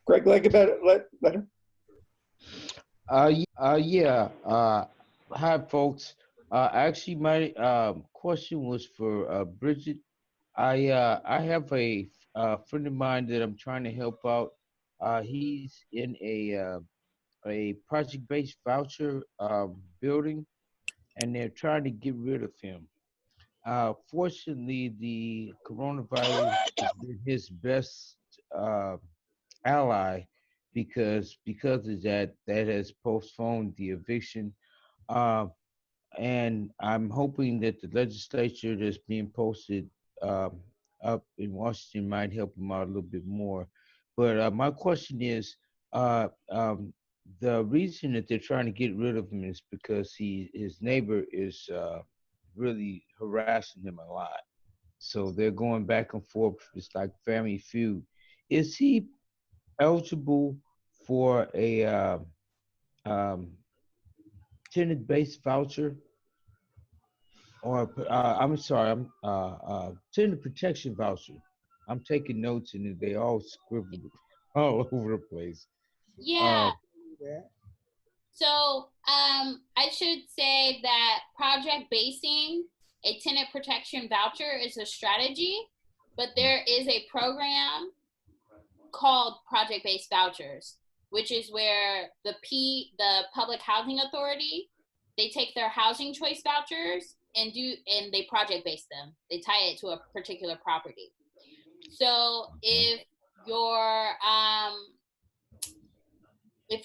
Greg letter. Yeah. Hi, folks. Actually, my question was for Bridget. I have a friend of mine that I'm trying to help out. He's in a project-based voucher building, and they're trying to get rid of him. Fortunately, the coronavirus has been his best uh, ally because of that has postponed the eviction. Uh, and I'm hoping that the legislature that's being posted um, up in Washington might help him out a little bit more. But my question is, the reason that they're trying to get rid of him is because his neighbor is really harassing him a lot. So they're going back and forth. It's like Family Feud. Is he eligible for a um, tenant-based voucher? Or I'm sorry, I'm tenant protection voucher. I'm taking notes and they all scribbled all over the place. Yeah. Uh, So I should say that project basing a tenant protection voucher is a strategy, but there is a program called project based vouchers, which is where the public housing authority, they take their housing choice vouchers and they project base them. They tie it to a particular property. So if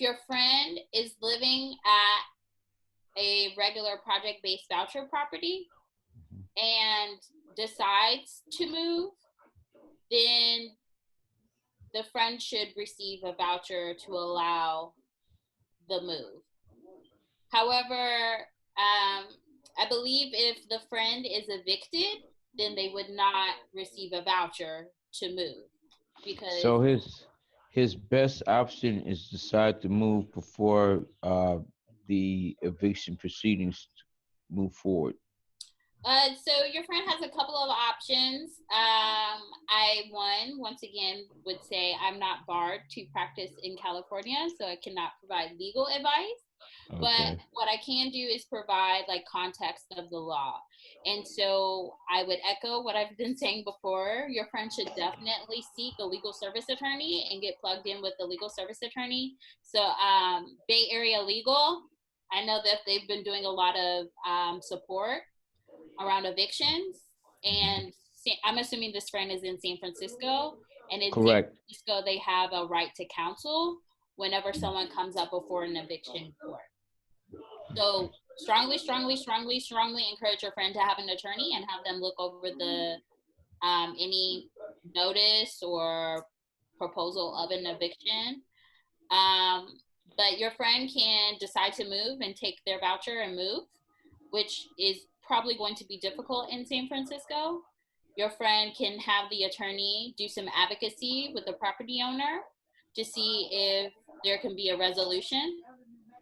your friend is living at a regular project-based voucher property and decides to move, then the friend should receive a voucher to allow the move. However, I believe if the friend is evicted, then they would not receive a voucher to move because so his best option is decide to move before the eviction proceedings move forward. So your friend has a couple of options. Once again, would say I'm not barred to practice in California, so I cannot provide legal advice. Okay. But what I can do is provide like context of the law. And so I would echo what I've been saying before. Your friend should definitely seek a legal service attorney and get plugged in with the legal service attorney. So Bay Area Legal, I know that they've been doing a lot of support around evictions, and I'm assuming this friend is in San Francisco, and in Correct. San Francisco they have a right to counsel whenever someone comes up before an eviction court. So strongly encourage your friend to have an attorney and have them look over the any notice or proposal of an eviction. But your friend can decide to move and take their voucher and move, which is probably going to be difficult in San Francisco. Your friend can have the attorney do some advocacy with the property owner to see if there can be a resolution.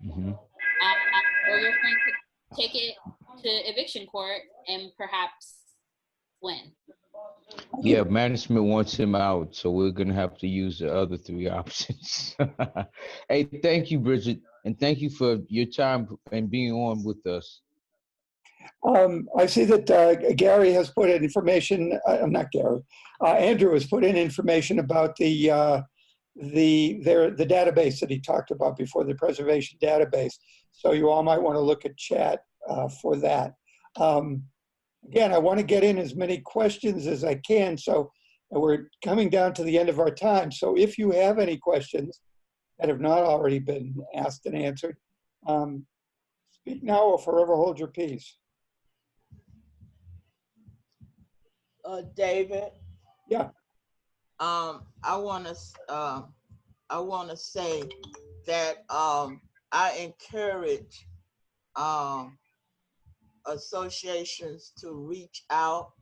Mm-hmm. Or your friend could take it to eviction court and perhaps win. Yeah, management wants him out, so we're gonna have to use the other three options. Hey, thank you, Bridget, and thank you for your time and being on with us. I see that Gary has put in information. Not Gary. Andrew has put in information about the database that he talked about before, the preservation database. So you all might want to look at chat for that. Again, I want to get in as many questions as I can. So we're coming down to the end of our time. So if you have any questions that have not already been asked and answered, speak now or forever hold your peace. David. Yeah. I want to say that I encourage associations to reach out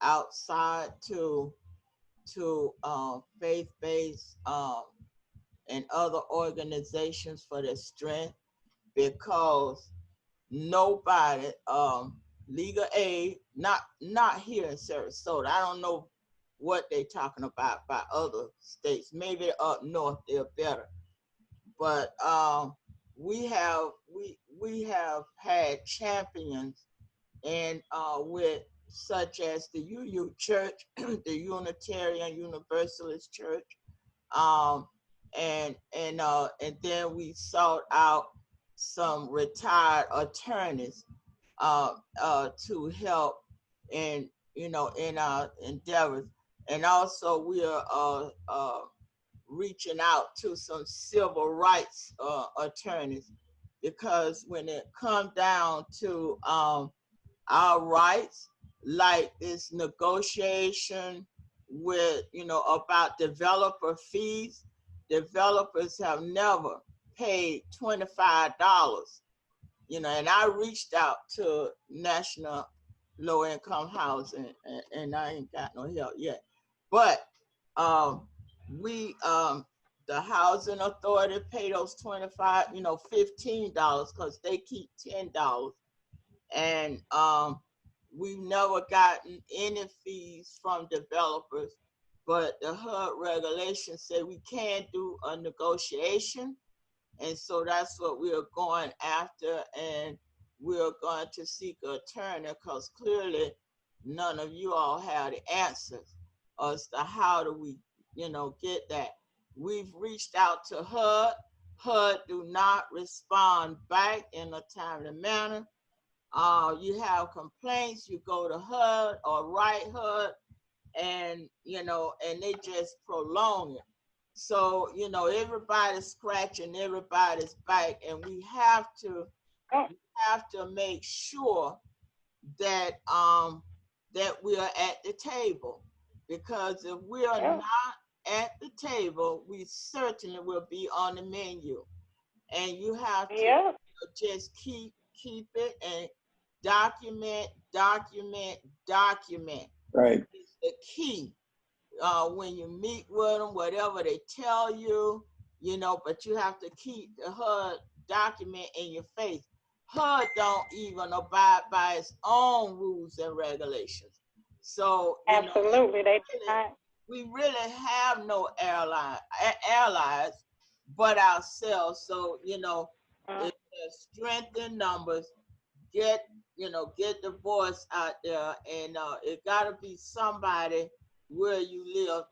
outside to faith-based and other organizations for their strength, because nobody legal aid, not here in Sarasota. I don't know what they're talking about by other states. Maybe up north they're better. But we have had champions and with such as the UU Church, the Unitarian Universalist Church, and then we sought out some retired attorneys to help in in our endeavors, and also we are reaching out to some civil rights attorneys, because when it comes down to our rights, like this negotiation with, about developer fees, developers have never paid $25, and I reached out to National Low Income Housing, and I ain't got no help yet. But the housing authority pay those $25, $15, because they keep $10. And we've never gotten any fees from developers, but the HUD regulations say we can't do a negotiation. And so that's what we are going after, and we're going to seek an attorney, because clearly none of you all have the answers as to how do we, get that. We've reached out to HUD. HUD do not respond back in a timely manner. You have complaints, you go to HUD or write HUD, and and they just prolong it. So everybody's scratching everybody's back, and we have to make sure that that we are at the table, because if we are not at the table, we certainly will be on the menu. And you have to just keep it and document. Right. It's the key. When you meet with them, whatever they tell you, but you have to keep the HUD document in your face. HUD don't even abide by its own rules and regulations. So absolutely, we really have no allies but ourselves. So it's strength in numbers. Get the voice out there, and it got to be somebody where you live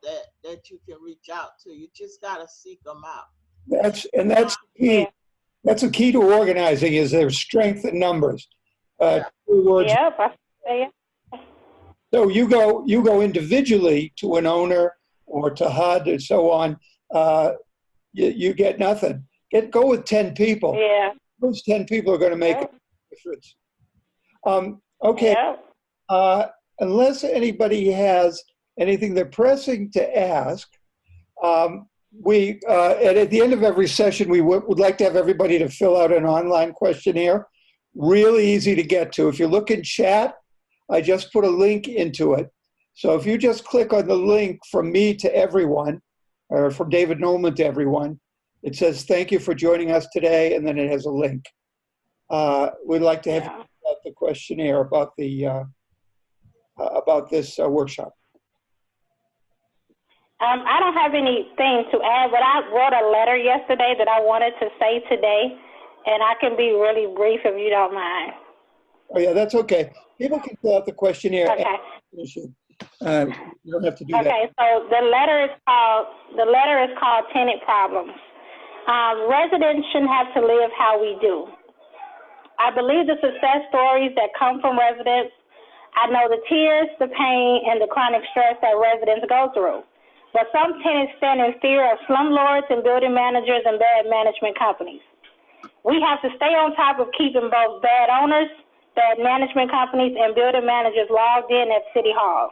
that you can reach out to. You just got to seek them out. That's the key. That's the key to organizing, is their strength in numbers. Two words. So you go individually to an owner or to HUD and so on. You get nothing. Go with 10 people. Yeah. Those 10 people are going to make a difference. Okay. Unless anybody has anything they're pressing to ask, and at the end of every session, we would like to have everybody to fill out an online questionnaire. Really easy to get to. If you look in chat, I just put a link into it. So if you just click on the link from me to everyone, or from David Nolan to everyone, it says, "Thank you for joining us today," and then it has a link. We'd like to have you fill out the questionnaire about this workshop. I don't have anything to add, but I wrote a letter yesterday that I wanted to say today, and I can be really brief if you don't mind. Oh yeah, that's okay. People can fill out the questionnaire. Okay. You don't have to do that. Okay, so the letter is called Tenant Problems. Residents shouldn't have to live how we do. I believe the success stories that come from residents. I know the tears, the pain, and the chronic stress that residents go through. But some tenants stand in fear of slumlords and building managers and bad management companies. We have to stay on top of keeping both bad owners, bad management companies, and building managers logged in at City Hall.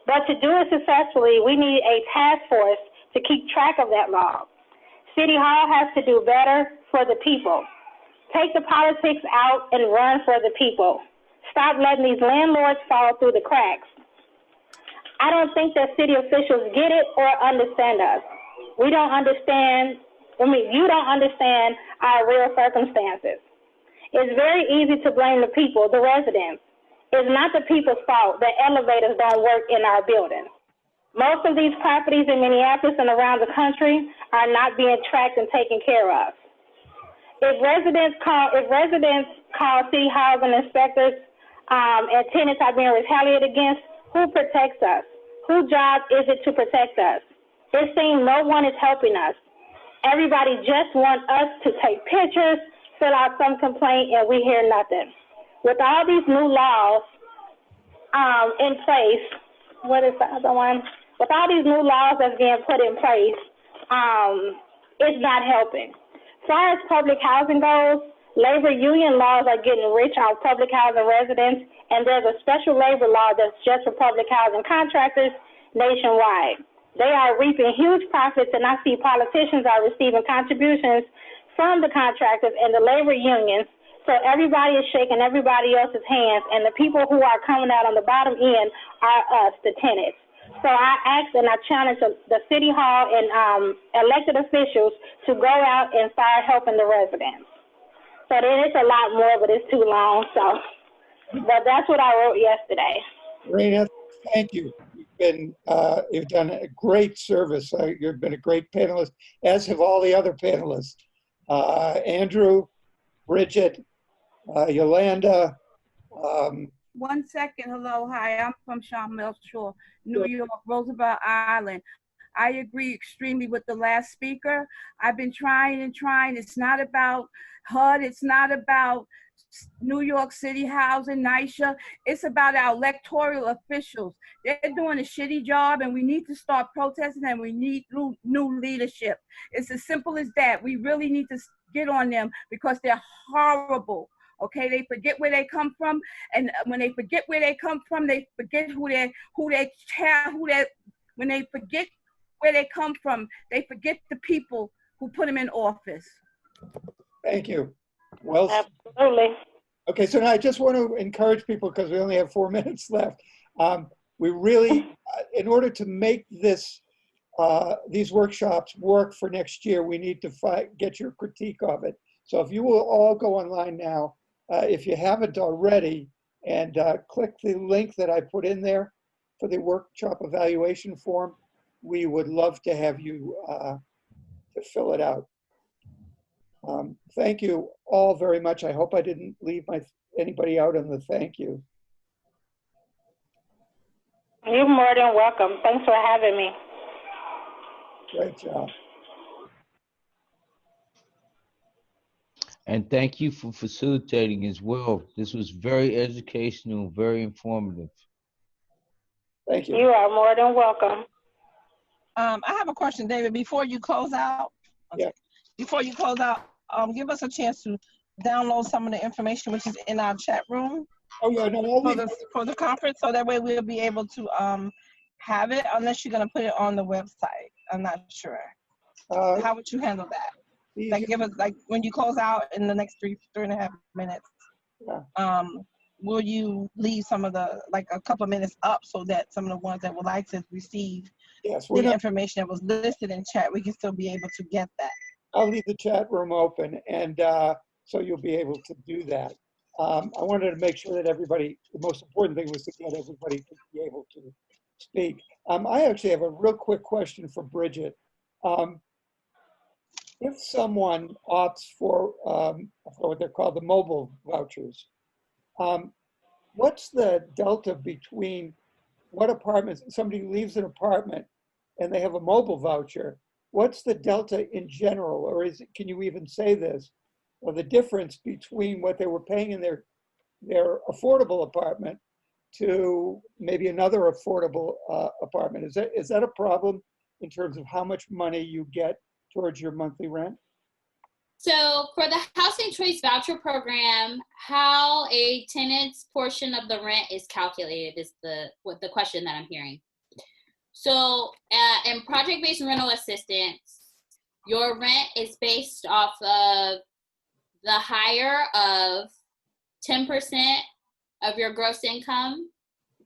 But to do it successfully, we need a task force to keep track of that log. City Hall has to do better for the people. Take the politics out and run for the people. Stop letting these landlords fall through the cracks. I don't think that city officials get it or understand us. You don't understand our real circumstances. It's very easy to blame the people, the residents. It's not the people's fault that elevators don't work in our buildings. Most of these properties in Minneapolis and around the country are not being tracked and taken care of. If residents call city housing inspectors and tenants are being retaliated against, who protects us? Whose job is it to protect us? It seems no one is helping us. Everybody just wants us to take pictures, fill out some complaint, and we hear nothing. With all these new laws in place, what is the other one? With all these new laws that's being put in place, it's not helping. As far as public housing goes, labor union laws are getting rich on public housing residents, and there's a special labor law that's just for public housing contractors nationwide. They are reaping huge profits, and I see politicians are receiving contributions from the contractors and the labor unions. So everybody is shaking everybody else's hands, and the people who are coming out on the bottom end are us, the tenants. So I ask and I challenge the city hall and elected officials to go out and start helping the residents. So then it's a lot more, but it's too long. So, but that's what I wrote yesterday. Raina, thank you. You've done a great service. You've been a great panelist, as have all the other panelists. Andrew, Bridget, Yolanda. 1 second. Hello. Hi. I'm from Charmel Shore, New York, Roosevelt Island. I agree extremely with the last speaker. I've been trying and trying. It's not about HUD. It's not about New York City Housing, NYCHA. It's about our electoral officials. They're doing a shitty job, and we need to start protesting, and we need new leadership. It's as simple as that. We really need to get on them because they're horrible. Okay, they forget where they come from, and when they forget where they come from, they forget when they forget where they come from, they forget the people who put them in office. Thank you. Well, absolutely. Okay, so now I just want to encourage people, because we only have 4 minutes left. We really, in order to make this these workshops work for next year, we need to get your critique of it. So if you will all go online now, if you haven't already, and click the link that I put in there for the workshop evaluation form, we would love to have you to fill it out. Thank you all very much. I hope I didn't leave anybody out on the thank you. You're more than welcome. Thanks for having me. Great job. And thank you for facilitating as well. This was very educational, very informative. Thank you. You are more than welcome. I have a question, David, before you close out. Yeah. Before you close out, give us a chance to download some of the information which is in our chat room. Oh yeah, no, for the conference, so that way we'll be able to have it, unless you're gonna put it on the website. I'm not sure. How would you handle that? Like, give us, like, when you close out in the next three and a half minutes, yeah. Will you leave some of the, like, a couple of minutes up so that some of the ones that would like to receive the information that was listed in chat, we can still be able to get that? I'll leave the chat room open, and so you'll be able to do that. I wanted to make sure that everybody, the most important thing was to get everybody to be able to speak. I actually have a real quick question for Bridget. If someone opts for what they're called the mobile vouchers, what's the delta between what apartments, somebody leaves an apartment and they have a mobile voucher, what's the delta in general, or can you even say this, or the difference between what they were paying in their affordable apartment to maybe another affordable apartment? Is that a problem in terms of how much money you get towards your monthly rent? So for the Housing Choice Voucher Program, how a tenant's portion of the rent is calculated is the question that I'm hearing. So in project-based rental assistance, your rent is based off of the higher of 10% of your gross income,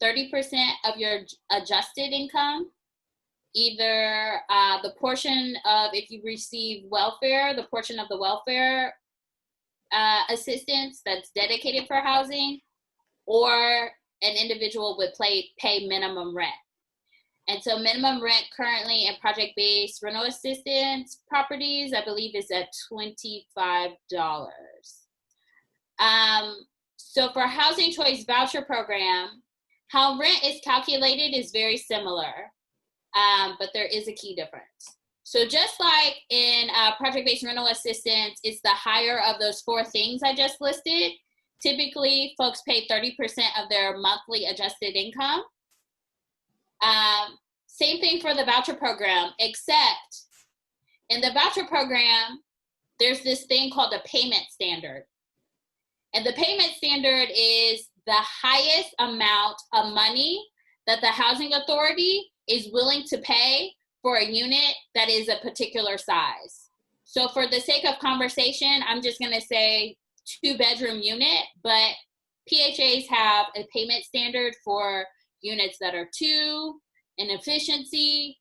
30% of your adjusted income, either the portion of, if you receive welfare, the portion of the welfare assistance that's dedicated for housing, or an individual would pay minimum rent. And so minimum rent currently in project-based rental assistance properties, I believe, is at $25. So for Housing Choice Voucher Program, how rent is calculated is very similar, but there is a key difference. So just like in project-based rental assistance, it's the higher of those 4 things I just listed. Typically, folks pay 30% of their monthly adjusted income. Same thing for the voucher program, except in the voucher program, there's this thing called the payment standard. And the payment standard is the highest amount of money that the housing authority is willing to pay for a unit that is a particular size. So for the sake of conversation, I'm just gonna say 2-bedroom unit, but PHAs have a payment standard for units that are 2 in efficiency.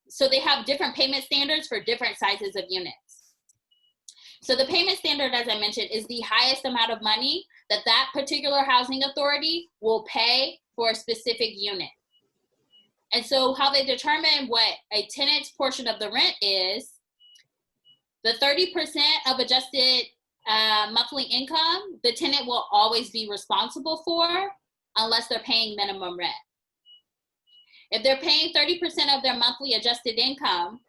So they have different payment standards for different sizes of units. So the payment standard, as I mentioned, is the highest amount of money that that particular housing authority will pay for a specific unit. And so how they determine what a tenant's portion of the rent is, the 30% of adjusted monthly income, the tenant will always be responsible for unless they're paying minimum rent. If they're paying 30% of their monthly adjusted income,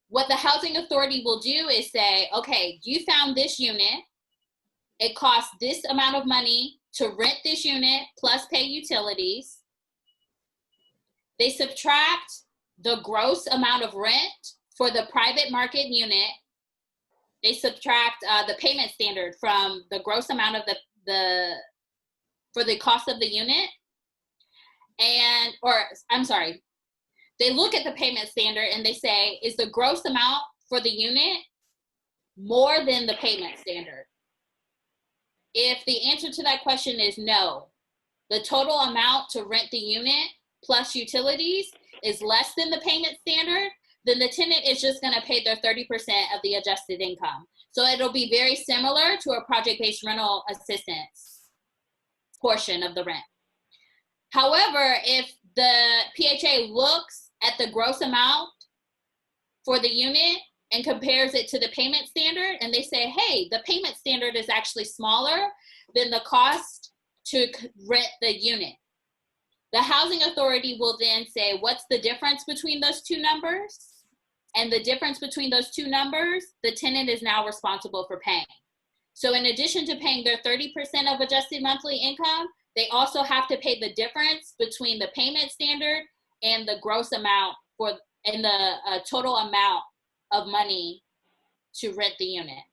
what the housing authority will do is say, okay, you found this unit. It costs this amount of money to rent this unit plus pay utilities. They subtract the gross amount of rent for the private market unit. They subtract the payment standard from the gross amount of for the cost of the unit. They look at the payment standard and they say, is the gross amount for the unit more than the payment standard? If the answer to that question is no, the total amount to rent the unit plus utilities is less than the payment standard, then the tenant is just gonna pay their 30% of the adjusted income. So it'll be very similar to a project-based rental assistance portion of the rent. However, if the PHA looks at the gross amount for the unit and compares it to the payment standard, and they say, hey, the payment standard is actually smaller than the cost to rent the unit, the housing authority will then say, what's the difference between those two numbers? And the difference between those two numbers, the tenant is now responsible for paying. So in addition to paying their 30% of adjusted monthly income, they also have to pay the difference between the payment standard and the gross amount and the total amount of money to rent the unit.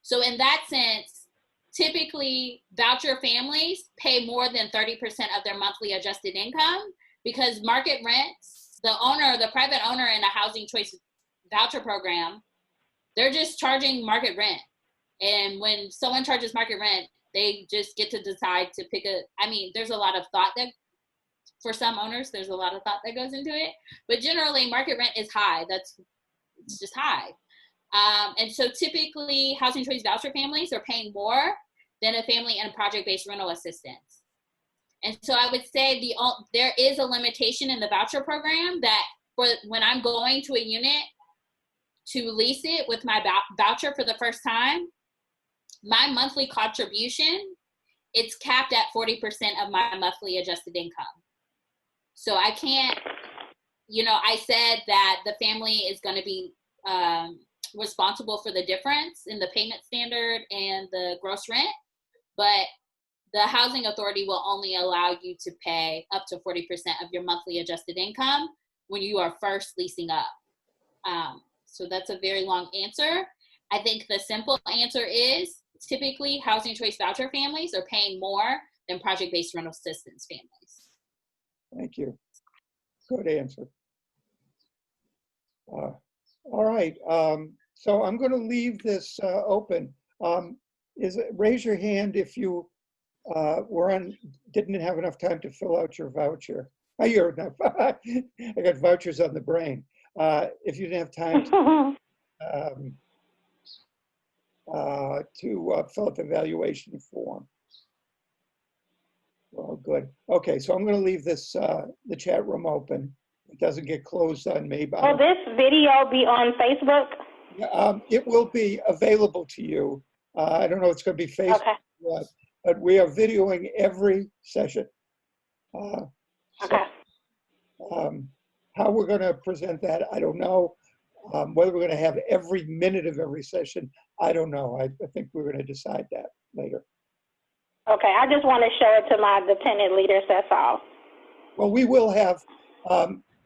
So in that sense, typically voucher families pay more than 30% of their monthly adjusted income because market rents, the private owner in a housing choice voucher program, they're just charging market rent. And when someone charges market rent, they just get to decide to pick there's a lot of thought that, for some owners, there's a lot of thought that goes into it. But generally, market rent is high. It's just high. And so typically, housing choice voucher families are paying more than a family in project-based rental assistance. And so I would say there is a limitation in the voucher program that when I'm going to a unit to lease it with my voucher for the first time, my monthly contribution, it's capped at 40% of my monthly adjusted income. So I can't, I said that the family is going to be responsible for the difference in the payment standard and the gross rent, but the housing authority will only allow you to pay up to 40% of your monthly adjusted income when you are first leasing up. So that's a very long answer. I think the simple answer is typically housing choice voucher families are paying more than project-based rental assistance families. Thank you. Good answer. All right. So I'm going to leave this open. Raise your hand if you didn't have enough time to fill out your voucher. I got vouchers on the brain. If you didn't have time to fill out the evaluation form. Well, good. Okay, so I'm going to leave this the chat room open. It doesn't get closed on me. But Will this video be on Facebook? it will be available to you. I don't know if it's going to be Facebook, Okay. but we are videoing every session. Okay. How we're going to present that, I don't know. Whether we're going to have every minute of every session, I don't know. I think we're going to decide that later. Okay, I just want to show it to the tenant leaders, that's all. Well, we will have,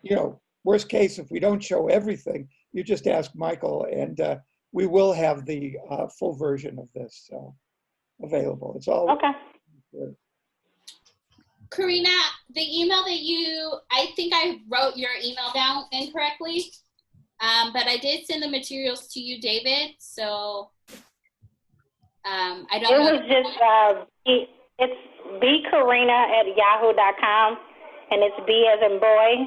you know, worst case, if we don't show everything, you just ask Michael, and we will have the full version of this available. It's all okay. Good. Karina, the email that I think I wrote your email down incorrectly, but I did send the materials to you, David, so I don't know. It was just, it's bkarina@yahoo.com, and it's B as in boy,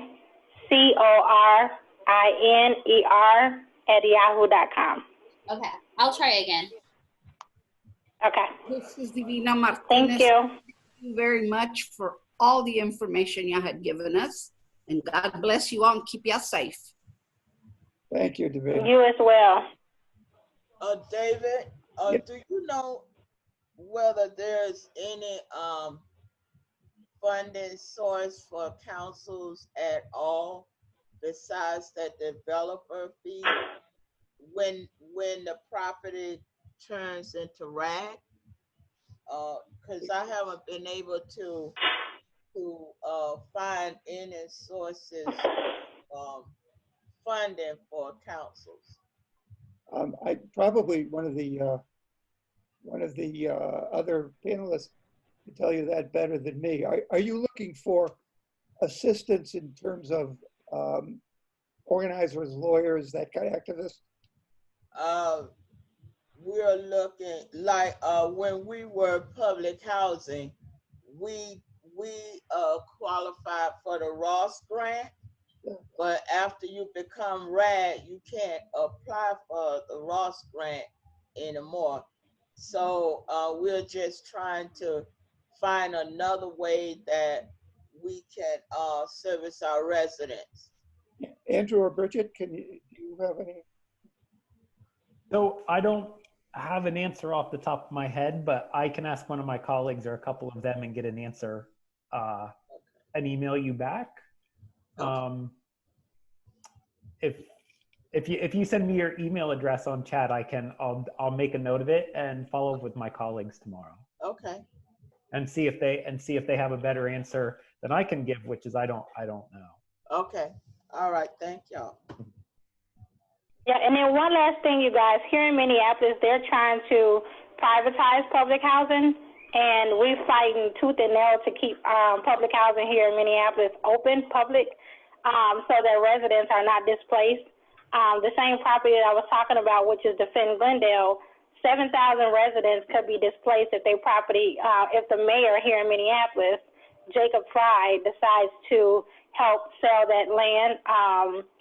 CORINER @yahoo.com. Okay, I'll try again. Okay. This is Divina Martinez. Thank you. Thank you very much for all the information you had given us, and God bless you all and keep you safe. Thank you, David. You as well. David, do you know whether there's any funding source for councils at all besides that developer fee when the property turns into RAG? Because I haven't been able to find any sources funding for councils. I probably one of the other panelists can tell you that better than me. Are you looking for assistance in terms of organizers, lawyers, that kind of activists? We're looking like when we were public housing, we qualified for the Ross grant, but after you become RAD, you can't apply for the Ross grant anymore. So we're just trying to find another way that we can service our residents. Andrew or Bridget, do you have any? So I don't have an answer off the top of my head, but I can ask one of my colleagues or a couple of them and get an answer and email you back. Okay. If you send me your email address on chat, I'll make a note of it and follow up with my colleagues tomorrow. Okay. And see if they have a better answer than I can give, which is I don't know. Okay. All right. Thank y'all. Yeah, and then one last thing, you guys. Here in Minneapolis, they're trying to privatize public housing, and we're fighting tooth and nail to keep public housing here in Minneapolis open, public, so that residents are not displaced. The same property that I was talking about, which is Defend Glendale, 7,000 residents could be displaced if their property, if the mayor here in Minneapolis, Jacob Fry, decides to help sell that land,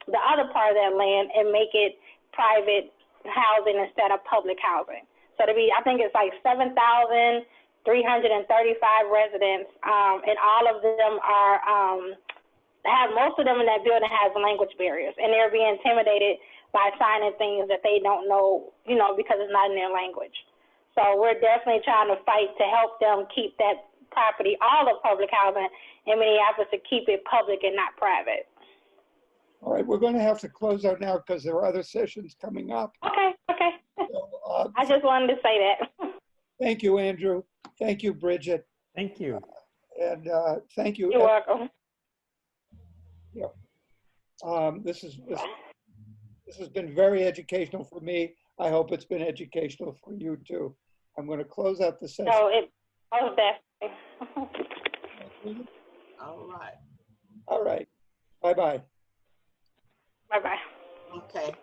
the other part of that land, and make it private housing instead of public housing. So I think it's like 7,335 residents, and all of them most of them in that building has language barriers, and they're being intimidated by signing things that they don't know, because it's not in their language. So we're definitely trying to fight to help them keep that property, all of public housing in Minneapolis, to keep it public and not private. All right, we're going to have to close out now because there are other sessions coming up. Okay. So, I just wanted to say that. Thank you, Andrew. Thank you, Bridget. Thank you. And thank you. You're welcome. Yeah. This has been very educational for me. I hope it's been educational for you too. I'm going to close out the session. No, it was definitely. All right. All right. Bye-bye. Bye-bye. Okay.